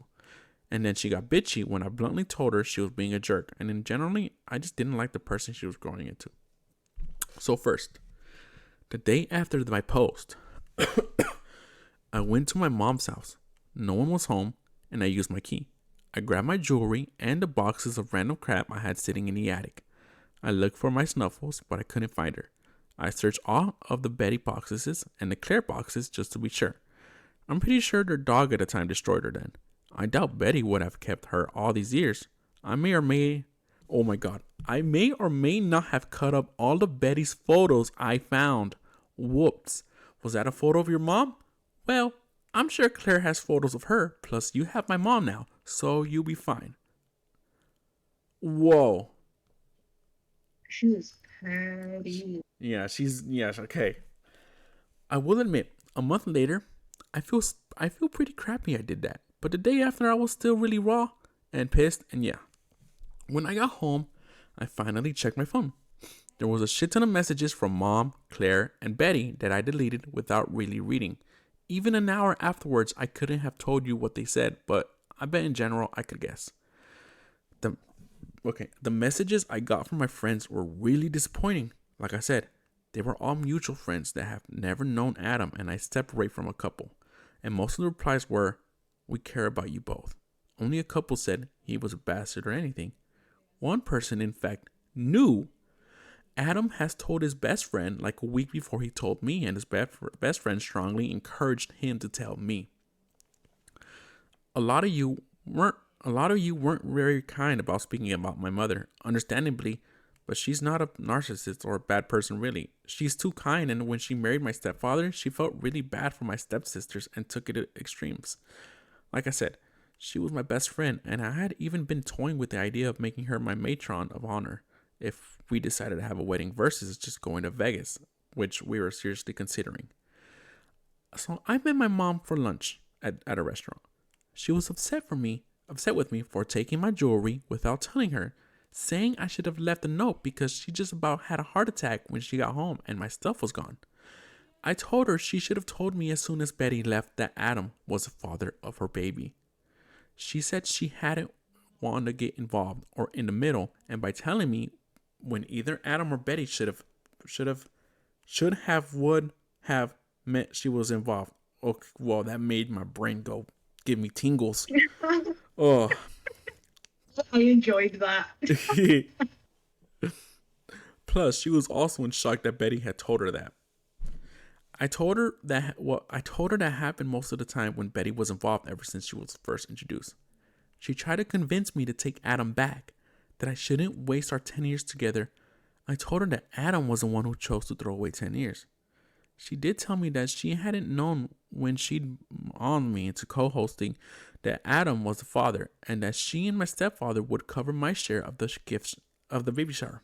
And then she got bitchy when I bluntly told her she was being a jerk. And then generally, I just didn't like the person she was growing into. So first, the day after my post, I went to my mom's house. No one was home, and I used my key. I grabbed my jewelry and the boxes of random crap I had sitting in the attic. I looked for my snuffles, but I couldn't find her. I searched all of the Betty boxes and the Claire boxes just to be sure. I'm pretty sure their dog at the time destroyed her then. I doubt Betty would have kept her all these years. I may or may, oh my god, I may or may not have cut up all of Betty's photos I found. Whoops. Was that a photo of your mom? Well, I'm sure Claire has photos of her, plus you have my mom now, so you'll be fine. Whoa. She was petty. Yeah, okay. I will admit, a month later, I feel I feel pretty crappy I did that. But the day after I was still really raw and pissed, and yeah. When I got home, I finally checked my phone. There was a shit ton of messages from Mom, Claire, and Betty that I deleted without really reading. Even an hour afterwards, I couldn't have told you what they said, but I bet in general I could guess. The the messages I got from my friends were really disappointing. Like I said, they were all mutual friends that have never known Adam, and I stepped away from a couple. And most of the replies were, "We care about you both." Only a couple said he was a bastard or anything. One person, in fact, knew Adam has told his best friend like a week before he told me, and his best friend strongly encouraged him to tell me. A lot of you weren't very kind about speaking about my mother, understandably, but she's not a narcissist or a bad person really. She's too kind, and when she married my stepfather, she felt really bad for my stepsisters and took it to extremes. Like I said, she was my best friend, and I had even been toying with the idea of making her my matron of honor if we decided to have a wedding versus just going to Vegas, which we were seriously considering. So I met my mom for lunch at a restaurant. She was upset with me for taking my jewelry without telling her, saying I should have left a note because she just about had a heart attack when she got home and my stuff was gone. I told her she should have told me as soon as Betty left that Adam was the father of her baby. She said she hadn't wanted to get involved or in the middle, and by telling me when either Adam or Betty would have meant she was involved. Okay, well, that made my brain go give me tingles. Oh. I enjoyed that. Plus, she was also in shock that Betty had told her that. I told her that happened most of the time when Betty was involved ever since she was first introduced. She tried to convince me to take Adam back, that I shouldn't waste our 10 years together. I told her that Adam was the one who chose to throw away 10 years. She did tell me that she hadn't known when she'd on me into co-hosting that Adam was the father, and that she and my stepfather would cover my share of the gifts of the baby shower.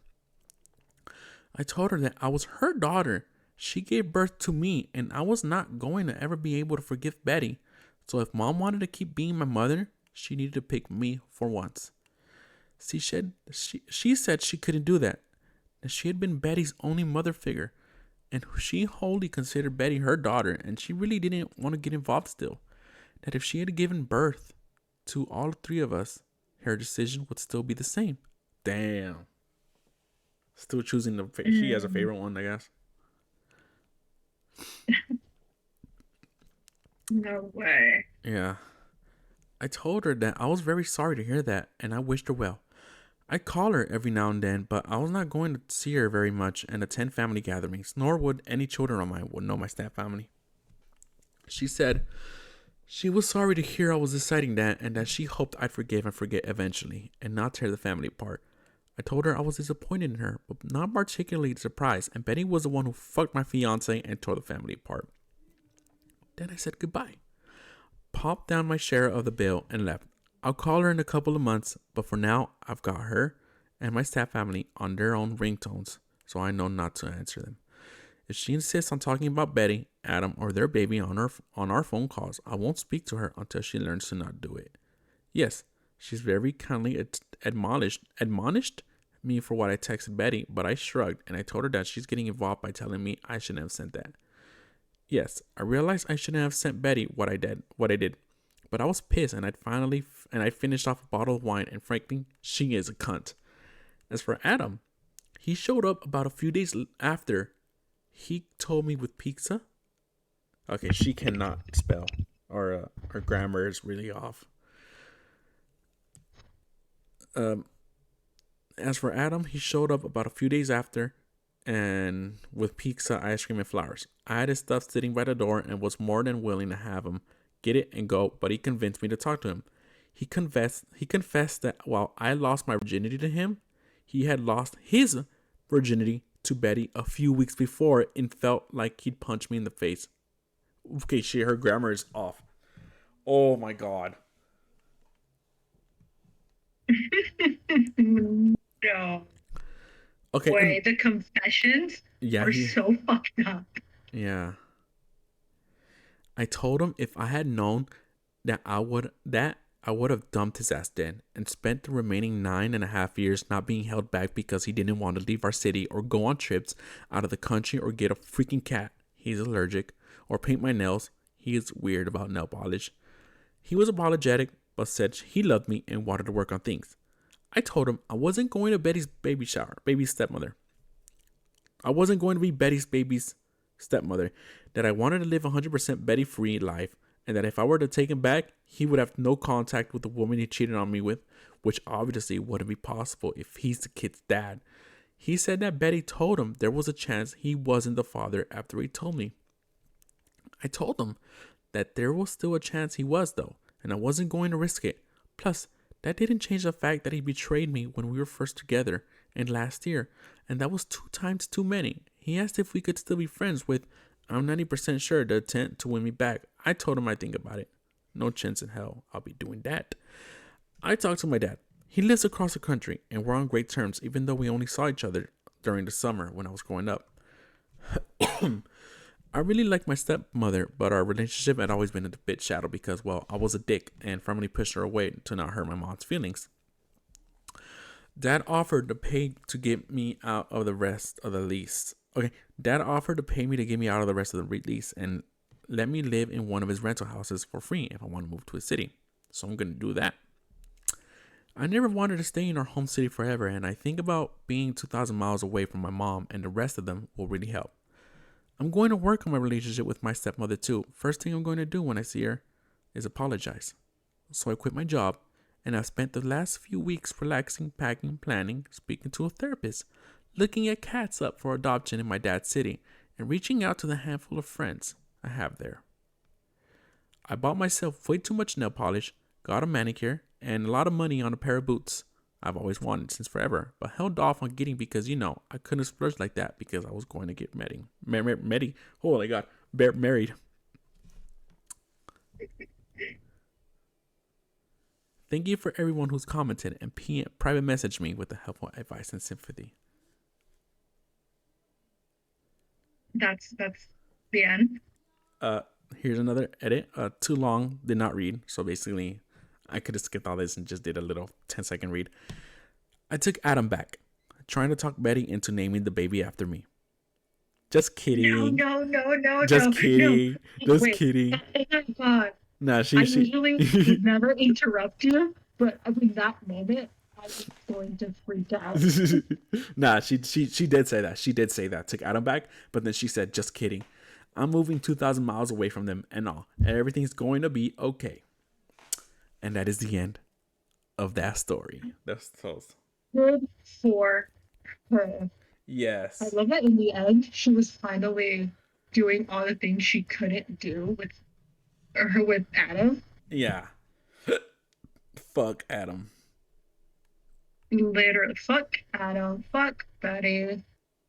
I told her that I was her daughter. She gave birth to me, and I was not going to ever be able to forgive Betty. So if Mom wanted to keep being my mother, she needed to pick me for once. She said she couldn't do that she had been Betty's only mother figure, and she wholly considered Betty her daughter, and she really didn't want to get involved still. That if she had given birth to all three of us, her decision would still be the same. Damn. Still choosing she has a favorite one, I guess. No way. Yeah. I told her that I was very sorry to hear that, and I wished her well. I call her every now and then, but I was not going to see her very much and attend family gatherings, nor would any children of mine would know my step family. She said She was sorry to hear I was deciding that and that she hoped I'd forgive and forget eventually and not tear the family apart. I told her I was disappointed in her, but not particularly surprised, and Betty was the one who fucked my fiance and tore the family apart. Then I said goodbye, popped down my share of the bill, and left. I'll call her in a couple of months, but for now, I've got her and my staff family on their own ringtones, so I know not to answer them. If she insists on talking about Betty, Adam, or their baby on our phone calls, I won't speak to her until she learns to not do it. Yes, she's very kindly admonished me for what I texted Betty, but I shrugged and I told her that she's getting involved by telling me I shouldn't have sent that. Yes, I realized I shouldn't have sent Betty what I did, but I was pissed and I finished off a bottle of wine and frankly, she is a cunt. As for Adam, he showed up about a few days after. He told me with pizza. Okay, she cannot spell, or her grammar is really off. Um, as for Adam, he showed up about a few days after, and with pizza, ice cream, and flowers. I had his stuff sitting by the door and was more than willing to have him get it and go, but he convinced me to talk to him. He confessed that while I lost my virginity to him, he had lost his virginity to Betty a few weeks before and felt like he'd punch me in the face. Okay, her grammar is off. Oh my god. No Okay, and way. The confessions yeah, are he so fucked up. yeah. I told him if I had known that I would have dumped his ass then and spent the remaining 9.5 years not being held back because he didn't want to leave our city or go on trips out of the country or get a freaking cat. He's allergic. Or paint my nails. He is weird about nail polish. He was apologetic, but said he loved me and wanted to work on things. I told him I wasn't going to Betty's baby shower, baby's stepmother. I wasn't going to be Betty's baby's stepmother, that I wanted to live 100% Betty free life, and that if I were to take him back, he would have no contact with the woman he cheated on me with, which obviously wouldn't be possible if he's the kid's dad. He said that Betty told him there was a chance he wasn't the father after he told me. I told him that there was still a chance he was, though, and I wasn't going to risk it. Plus, that didn't change the fact that he betrayed me when we were first together and last year, and that was 2 times too many. He asked if we could still be friends with, I'm 90% sure, the intent to win me back. I told him I'd think about it. No chance in hell I'll be doing that. I talked to my dad. He lives across the country, and we're on great terms, even though we only saw each other during the summer when I was growing up. I really like my stepmother, but our relationship had always been a bit shallow because, well, I was a dick and firmly pushed her away to not hurt my mom's feelings. Dad offered to pay to get me out of the rest of the lease. Okay, Dad offered to pay me to get me out of the rest of the lease and let me live in one of his rental houses for free if I want to move to a city. So I'm gonna do that. I never wanted to stay in our home city forever, and I think about being 2,000 miles away from my mom and the rest of them will really help. I'm going to work on my relationship with my stepmother too. First thing I'm going to do when I see her is apologize. So I quit my job and I've spent the last few weeks relaxing, packing, planning, speaking to a therapist, looking at cats up for adoption in my dad's city, and reaching out to the handful of friends I have there. I bought myself way too much nail polish, got a manicure, and a lot of money on a pair of boots I've always wanted since forever, but held off on getting because, I couldn't splurge like that because I was going to get oh my god, married. Thank you for everyone who's commented and private messaged me with the helpful advice and sympathy. That's the end. Uh, Here's another edit. Too long, did not read. So basically, I could have skipped all this and just did a little 10-second read. I took Adam back, trying to talk Betty into naming the baby after me. Just No, kidding. no, no, no, Just no, no. kidding. Just Wait. kidding. Oh my god. Nah, I she. usually would never interrupt you, but in that moment, I was going to freak out. Nah, she did say that. She did say that. Took Adam back, but then she said, "Just kidding. I'm moving 2,000 miles away from them and all, and everything's going to be okay." And that is the end of that story. That's so. Good for her. I Yes. love that in the end, she was finally doing all the things she couldn't do with or with Adam. Yeah. Fuck Adam. Literally, fuck Adam, fuck Betty,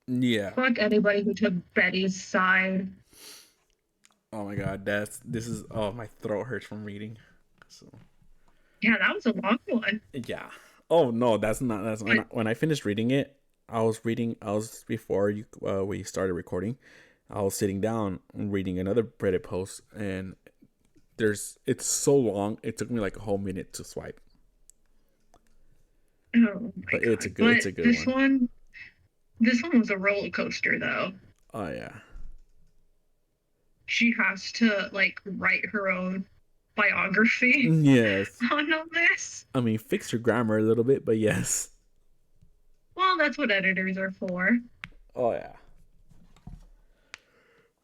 Yeah. fuck anybody who took Betty's side. Oh my god, this is oh my throat hurts from reading. So Yeah, that was a long one. yeah. Oh no, that's not that's But when I finished reading it. I was before you we started recording. I was sitting down and reading another Reddit post, and it's so long. It took me like a whole minute to swipe, oh my but god. it's But a good one. this one was a roller coaster though. Oh yeah. She has to like write her own biography Yes. on all this. I mean, fix your grammar a little bit, but yes. Well, that's what editors are for. Oh yeah.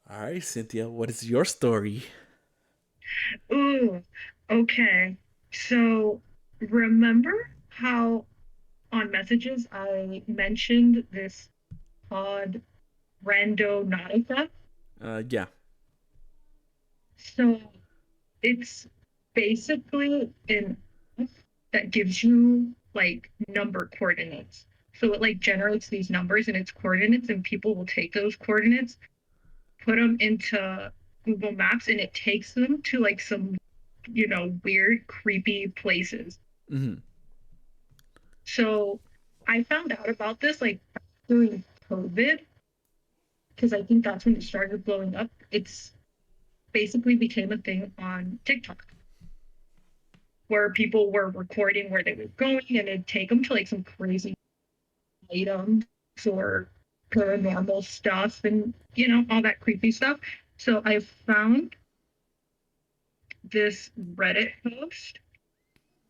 All right, Cynthia, what is your story? Ooh, okay. So remember how on messages I mentioned this pod Randonautica? Yeah. So it's basically an app that gives you like number coordinates. So it like generates these numbers and its coordinates, and people will take those coordinates, put them into Google Maps, and it takes them to like some, weird, creepy places. Hmm. So I found out about this like during COVID because I think that's when it started blowing up. It's basically became a thing on TikTok where people were recording where they were going and it'd take them to like some crazy items or paranormal stuff and all that creepy stuff. So I found this Reddit post.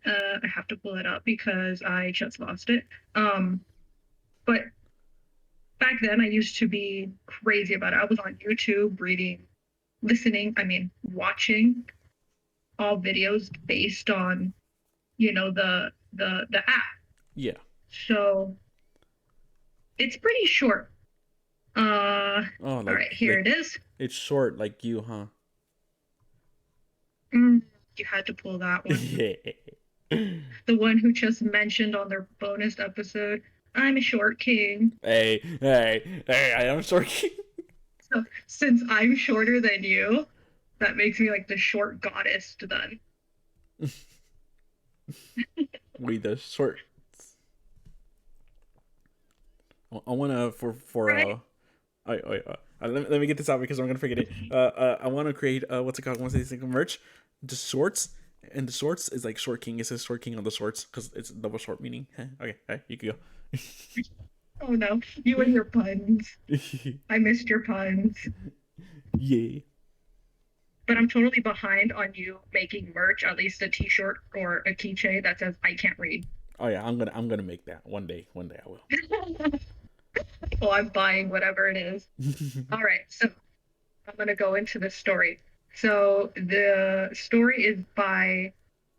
I have to pull it up because I just lost it. But back then I used to be crazy about it. I was on YouTube reading, listening, I mean, watching all videos based on, the app. Yeah. So it's pretty short. Oh, All right, here it is. it's short like you, huh? You had to pull that one. Yeah. The one who just mentioned on their bonus episode, I'm a short king. Hey, I am short. So since I'm shorter than you, that makes me like the short goddess then. We the short. I wanna for Right? let me get this out because I'm gonna forget it. I want to create what's it called? I want to say merch, the shorts, and the shorts is like short king. It says short king on the shorts because it's double short meaning. Okay, you can Oh no, you and your puns. go. I missed your puns. Yeah. But I'm totally behind on you making merch, at least a t-shirt or a keychain that says I can't read. Oh yeah, I'm gonna make that one day. One day I will. Well, I'm buying whatever it is. All right, so I'm going to go into the story. So the story is by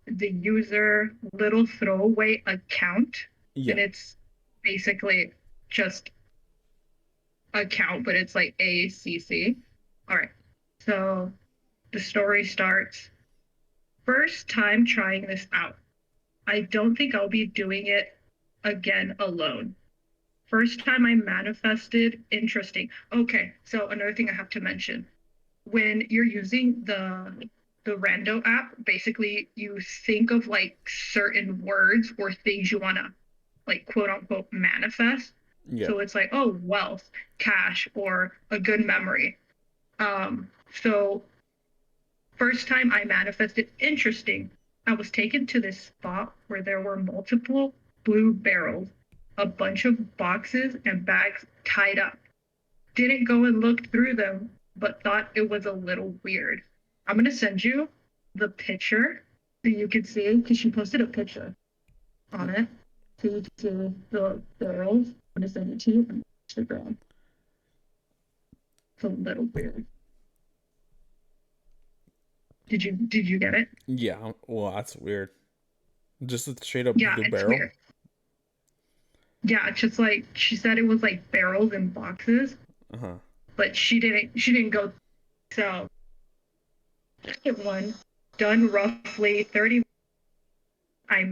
the user Little Throwaway Account, and Yeah. it's basically just account, but it's like ACC. All right. So the story starts. First time trying this out. I don't think I'll be doing it again alone. First time I manifested, interesting. Okay, so another thing I have to mention. When you're using the Rando app, basically you think of like certain words or things you want to like quote unquote manifest. Yeah. So it's like, oh, wealth, cash, or a good memory. So first time I manifested, interesting. I was taken to this spot where there were multiple blue barrels, a bunch of boxes and bags tied up. Didn't go and look through them, but thought it was a little weird. I'm gonna send you the picture so you can see because she posted a picture on it. So you can see the barrels. I'm gonna send it to you on Instagram. It's a little weird. Did you get it? Yeah. Well, that's weird. Just a straight up Yeah, blue it's barrel. weird. Yeah, it's just like she said it was like barrels and boxes, Uh huh. but she didn't go. So Second one, done roughly 30. I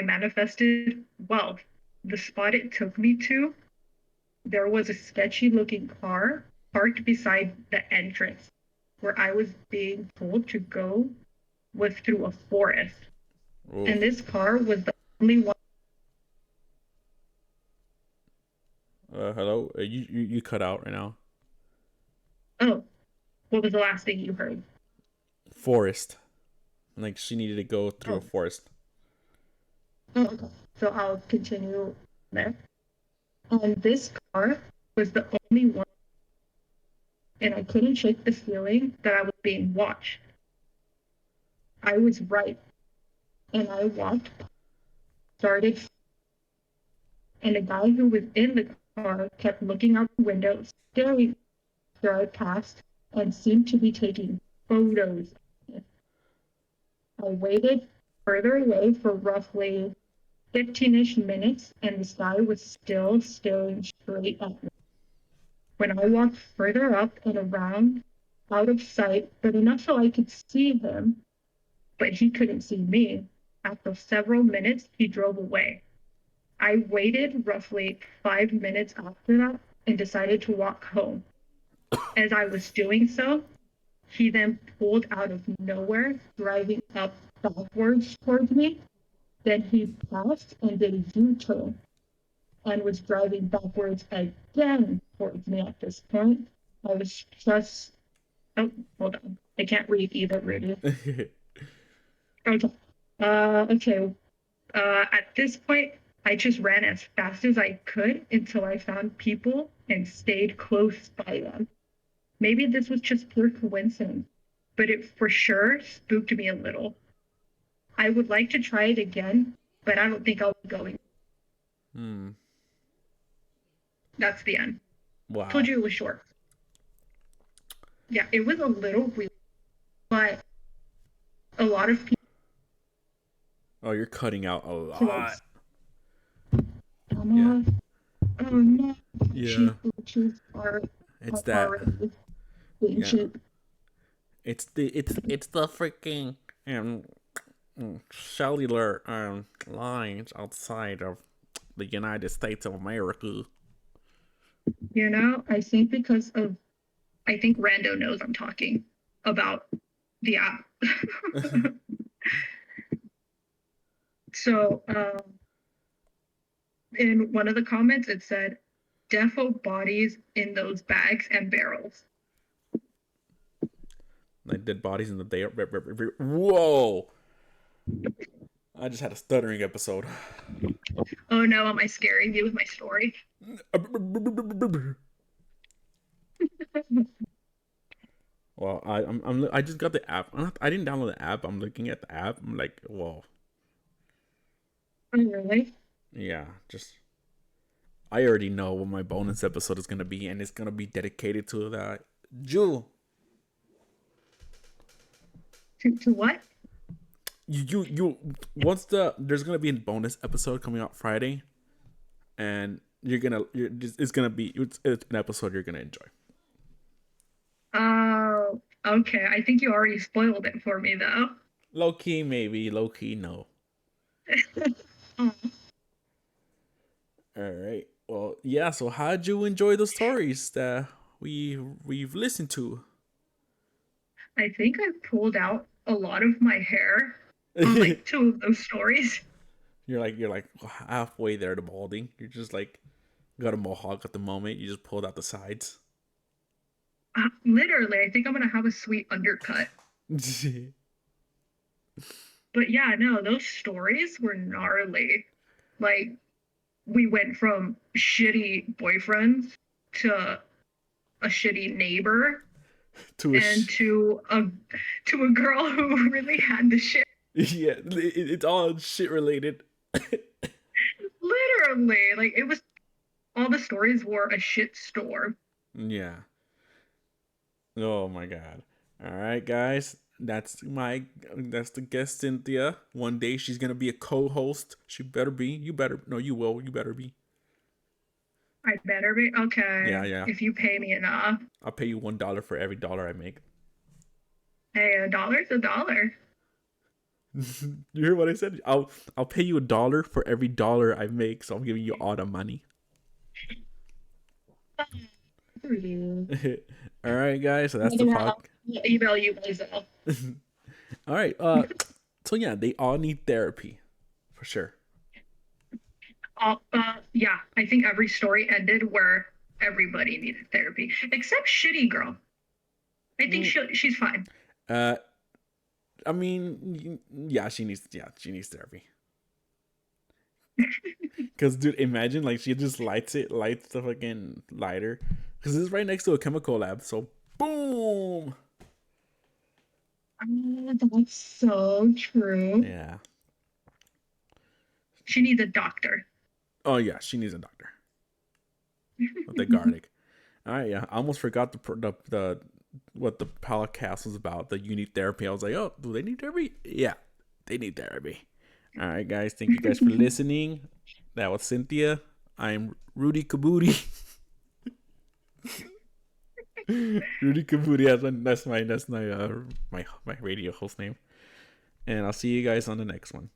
manifested wealth. The spot it took me to, there was a sketchy looking car parked beside the entrance where I was being told to go was through a forest. Oof. And this car was the only one. Hello. You cut out right now. Oh, what was the last thing you heard? Forest. Like she needed to go through a Oh, forest. oh, okay. So I'll continue there. And this car was the only one, and I couldn't shake the feeling that I was being watched. I was right, and I walked, started, and the guy who was in the car kept looking out the window, staring after I passed, and seemed to be taking photos. I waited further away for roughly 15-ish minutes, and this guy was still staring straight at me. When I walked further up and around, out of sight, but enough so I could see him, but he couldn't see me, after several minutes, he drove away. I waited roughly 5 minutes after that and decided to walk home. As I was doing so, he then pulled out of nowhere, driving up backwards towards me. Then he passed and did a U-turn and was driving backwards again towards me at this point. I was just, oh, hold on. I can't read either, Rudy. Okay. Okay. At this point, I just ran as fast as I could until I found people and stayed close by them. Maybe this was just pure coincidence, but it for sure spooked me a little. I would like to try it again, but I don't think I'll be going. Hmm. That's the end. Told Wow. you it was short. Yeah, it was a little weird, but a lot of Oh, you're cutting out a people like, lot. Yeah. Emma, oh no, Yeah. cheap riches It's are that. already being Yeah. cheap. It's the freaking cellular lines outside of the United States of America. I think because of, I think Rando knows I'm talking about the app. So in one of the comments, it said, defo bodies in those bags and barrels. Like dead bodies in the day. Whoa! I just had a stuttering episode. Oh no, am I scaring you with my story? Well, I just got the app. I didn't download the app. I'm looking at the app. I'm like, whoa, Oh, really? yeah. Just I already know what my bonus episode is gonna be, and it's gonna be dedicated to that Jew. To what? You once there's gonna be a bonus episode coming out Friday, and it's gonna be it's an episode you're gonna enjoy. Oh, okay. I think you already spoiled it for me, though. Low key maybe, low key no. Oh, All right. Well, yeah. So how'd you enjoy the stories that we've listened to? I think I pulled out a lot of my hair on like two of those stories. You're like halfway there to balding. You're just like got a mohawk at the moment. You just pulled out the sides. Literally, I think I'm gonna have a sweet undercut. But yeah, no, those stories were gnarly. Like we went from shitty boyfriends to a shitty neighbor to a and to a girl who really had the shit. yeah, it's all shit related. Literally, like it was all the stories were a shit storm. Yeah. Oh my god. All right, guys. That's the guest Cynthia. One day she's gonna be a co-host. She better be. You better. No, you will. You better be. I better be Yeah, okay yeah. if you pay me enough. I'll pay you $1 for every dollar I make. Hey, a dollar's a dollar. You hear what I said? I'll pay you $1 for every dollar I make, so I'm giving you all the money. Hmm. All right, guys. So that's the Email, pod. email you myself. All right. So yeah, they all need therapy for sure. Yeah, I think every story ended where everybody needed therapy except Shitty Girl. I think Mm, she's fine. Uh, I mean, yeah, she needs therapy. Cause, dude, imagine like she just lights the fucking lighter, cause it's right next to a chemical lab. So, boom. That's so true. Yeah. She needs a doctor. Oh yeah, she needs a doctor with the garlic. All right, yeah. I almost forgot the what the podcast was about. The you need therapy. I was like, oh, do they need therapy? Yeah, they need therapy. All right, guys. Thank you guys for listening. That was Cynthia. I'm Rudy Kabuti. Rudy Kabuti. That's my my radio host name. And I'll see you guys on the next one.